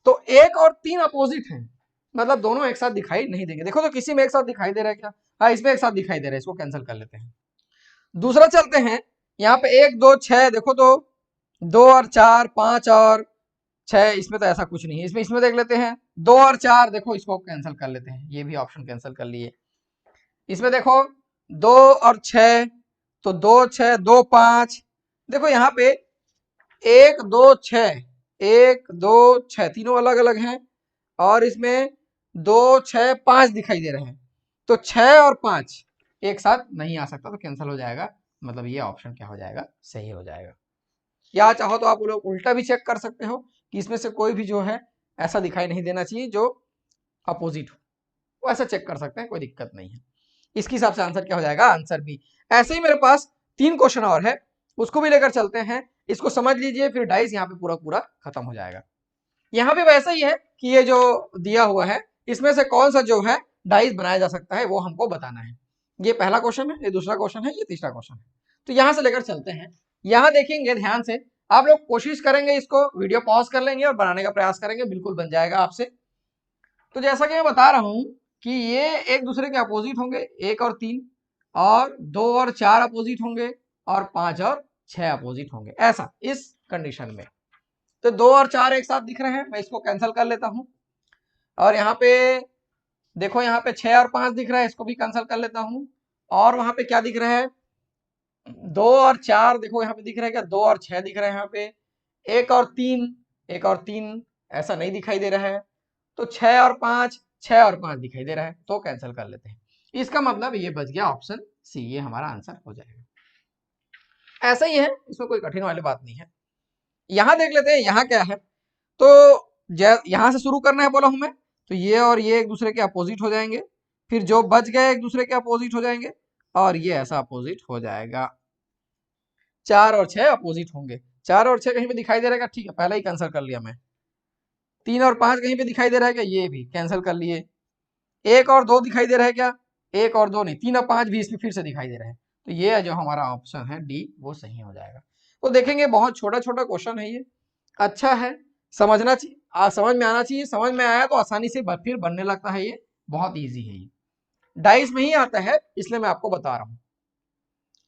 तो 1 और 3 अपोजिट हैं, मतलब दोनों एक साथ दिखाई नहीं देंगे। देखो तो किसी में एक साथ दिखाई दे रहा है क्या? हाँ, इसमें एक साथ दिखाई दे रहा है, इसको कैंसिल कर लेते हैं। दूसरा चलते हैं, यहाँ पे 1 2 6, देखो तो 2 और 4 5 और 6, इसमें तो ऐसा कुछ नहीं है। इसमें देख लेते हैं 2 और 4, देखो इसको कैंसिल कर लेते हैं, ये भी ऑप्शन कैंसिल कर लिए। इसमें देखो 2 और 6, तो 2 6 2 5, देखो यहाँ पे 1 2 6 1 2 6 तीनों अलग अलग हैं, और इसमें 2 6 5 दिखाई दे रहे हैं, तो 6 और 5 एक साथ नहीं आ सकता, तो कैंसिल हो जाएगा। मतलब ये ऑप्शन क्या हो जाएगा, सही हो जाएगा। या चाहो तो आप लोग उल्टा भी चेक कर सकते हो कि इसमें से कोई भी जो है ऐसा दिखाई नहीं देना चाहिए जो अपोजिट हो, वो ऐसा चेक कर सकते हैं, कोई दिक्कत नहीं है। इसके हिसाब से आंसर क्या हो जाएगा, आंसर बी। ऐसे ही मेरे पास 3 क्वेश्चन और है, उसको भी लेकर चलते हैं, इसको समझ लीजिए, फिर डाइस यहाँ पे पूरा पूरा खत्म हो जाएगा। यहाँ पे वैसा ही है कि ये जो दिया हुआ है इसमें से कौन सा जो है डाइस बनाया जा सकता है वो हमको बताना है। ये पहला क्वेश्चन है, ये दूसरा क्वेश्चन है, ये तीसरा क्वेश्चन है। तो यहाँ से लेकर चलते हैं, यहाँ देखेंगे ध्यान से, आप लोग कोशिश करेंगे, इसको वीडियो पॉज कर लेंगे और बनाने का प्रयास करेंगे, बिल्कुल बन जाएगा आपसे। तो जैसा कि मैं बता रहा हूं कि ये एक दूसरे के अपोजिट होंगे, 1 और 3, और 2 और 4 अपोजिट होंगे, और 5 और 6 अपोजिट होंगे, ऐसा इस कंडीशन में। तो 2 और 4 एक साथ दिख रहे हैं, मैं इसको कैंसिल कर लेता हूं। और यहाँ पे देखो, यहाँ पे 6 और 5 दिख रहा है, इसको भी कैंसिल कर लेता हूं। और वहां पे क्या दिख रहा है, 2 और 4, देखो यहाँ पे दिख रहा है क्या, 2 और 6 दिख रहा है। यहाँ पे 1 और 3 ऐसा नहीं दिखाई दे रहा है, तो 6 और 5 दिखाई दे रहा है, तो कैंसिल कर लेते हैं। इसका मतलब ये बच गया ऑप्शन सी, ये हमारा आंसर हो जाएगा। ऐसा ही है, इसमें कोई कठिन वाली बात नहीं है। यहां देख लेते हैं, यहाँ क्या है। तो यहां से शुरू करना है बोला हूं मैं, तो ये और ये एक दूसरे के अपोजिट हो जाएंगे, फिर जो बच गए एक दूसरे के अपोजिट हो जाएंगे, और ये ऐसा अपोजिट हो जाएगा। 4 और 6 अपोजिट होंगे, 4 और 6 कहीं पे दिखाई दे रहा है, ठीक है, पहले ही कैंसिल कर लिया मैं। 3 और 5 कहीं पे दिखाई दे रहा है क्या, ये भी कैंसिल कर लिए। 1 और 2 दिखाई दे रहा है क्या, 1 और 2 नहीं, 3 और 5 भी इसमें फिर से दिखाई दे रहा है, तो ये जो हमारा ऑप्शन है डी, वो सही हो जाएगा। तो देखेंगे, बहुत छोटा छोटा क्वेश्चन है ये, अच्छा है, समझना चाहिए, समझ में आना चाहिए। समझ में आया तो आसानी से फिर बनने लगता है, ये बहुत ईजी है। ये डाइस में ही आता है, इसलिए मैं आपको बता रहा हूं,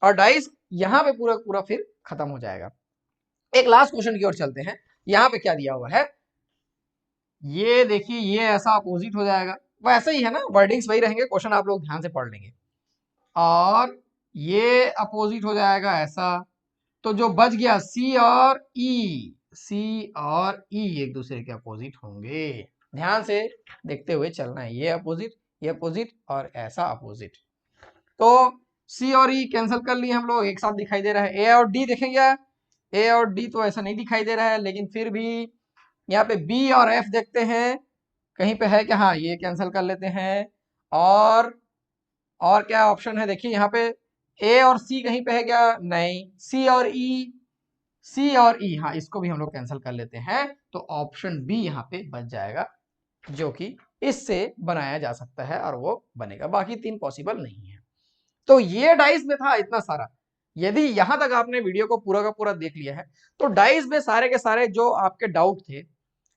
और डाइस यहाँ पे पूरा पूरा फिर खत्म हो जाएगा। एक लास्ट क्वेश्चन की ओर चलते हैं। यहाँ पे क्या दिया हुआ है, ये देखिए, ये ऐसा अपोजिट हो जाएगा, वैसे ही है ना, वर्डिंग्स वही रहेंगे, क्वेश्चन आप लोग ध्यान से पढ़ लेंगे। और ये अपोजिट हो जाएगा ऐसा, तो जो बच गया सी और ई, एक दूसरे के अपोजिट होंगे। ध्यान से देखते हुए चलना है, ये अपोजिट और ऐसा अपोजिट। तो सी और ई कैंसिल कर लिए हम लोग, एक साथ दिखाई दे रहा है। ए और डी देखेंगे, ए और डी तो ऐसा नहीं दिखाई दे रहा है, लेकिन फिर भी यहाँ पे बी और एफ देखते हैं, कहीं पे है क्या, हाँ, ये कैंसिल कर लेते हैं। और क्या ऑप्शन है, देखिए यहाँ पे ए और सी कहीं पे है क्या, नहीं। सी और ई, हाँ, इसको भी हम लोग कैंसिल कर लेते हैं, तो ऑप्शन बी यहाँ पे बच जाएगा, जो कि इससे बनाया जा सकता है और वो बनेगा, बाकी 3 पॉसिबल नहीं है। तो ये डाइस में था इतना सारा। यदि यहां तक आपने वीडियो को पूरा का पूरा देख लिया है, तो डाइस में सारे के सारे जो आपके डाउट थे,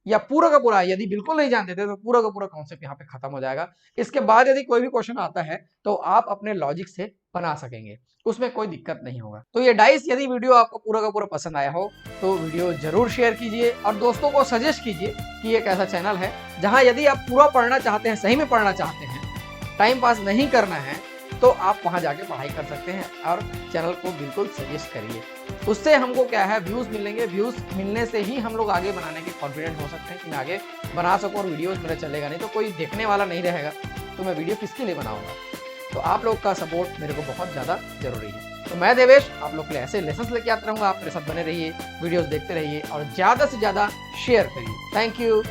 या पूरा का पूरा यदि बिल्कुल नहीं जानते थे, तो पूरा का पूरा कॉन्सेप्ट यहाँ पे खत्म हो जाएगा। इसके बाद यदि कोई भी क्वेश्चन आता है तो आप अपने लॉजिक से बना सकेंगे, उसमें कोई दिक्कत नहीं होगा। तो ये डाइस, यदि वीडियो आपको पूरा का पूरा पसंद आया हो तो वीडियो जरूर शेयर कीजिए, और दोस्तों को सजेस्ट कीजिए कि एक ऐसा चैनल है जहां यदि आप पूरा पढ़ना चाहते हैं, सही में पढ़ना चाहते हैं, टाइम पास नहीं करना है, तो आप वहां जाके पढ़ाई कर सकते हैं। और चैनल को बिल्कुल सजेस्ट करिए, उससे हमको क्या है, व्यूज मिलेंगे। व्यूज मिलने से ही हम लोग आगे बनाने के कॉन्फिडेंट हो सकते हैं कि मैं आगे बना सकूं, और वीडियोस मेरा चलेगा, नहीं तो कोई देखने वाला नहीं रहेगा, तो मैं वीडियो किसके लिए बनाऊंगा। तो आप लोग का सपोर्ट मेरे को बहुत ज़्यादा जरूरी है। तो मैं देवेश आप लोग के लिए ऐसे लेसन्स लेके आते रहूँगा, आप मेरे साथ बने रहिए, वीडियोज़ देखते रहिए, और ज़्यादा से ज़्यादा शेयर करिए। Thank you.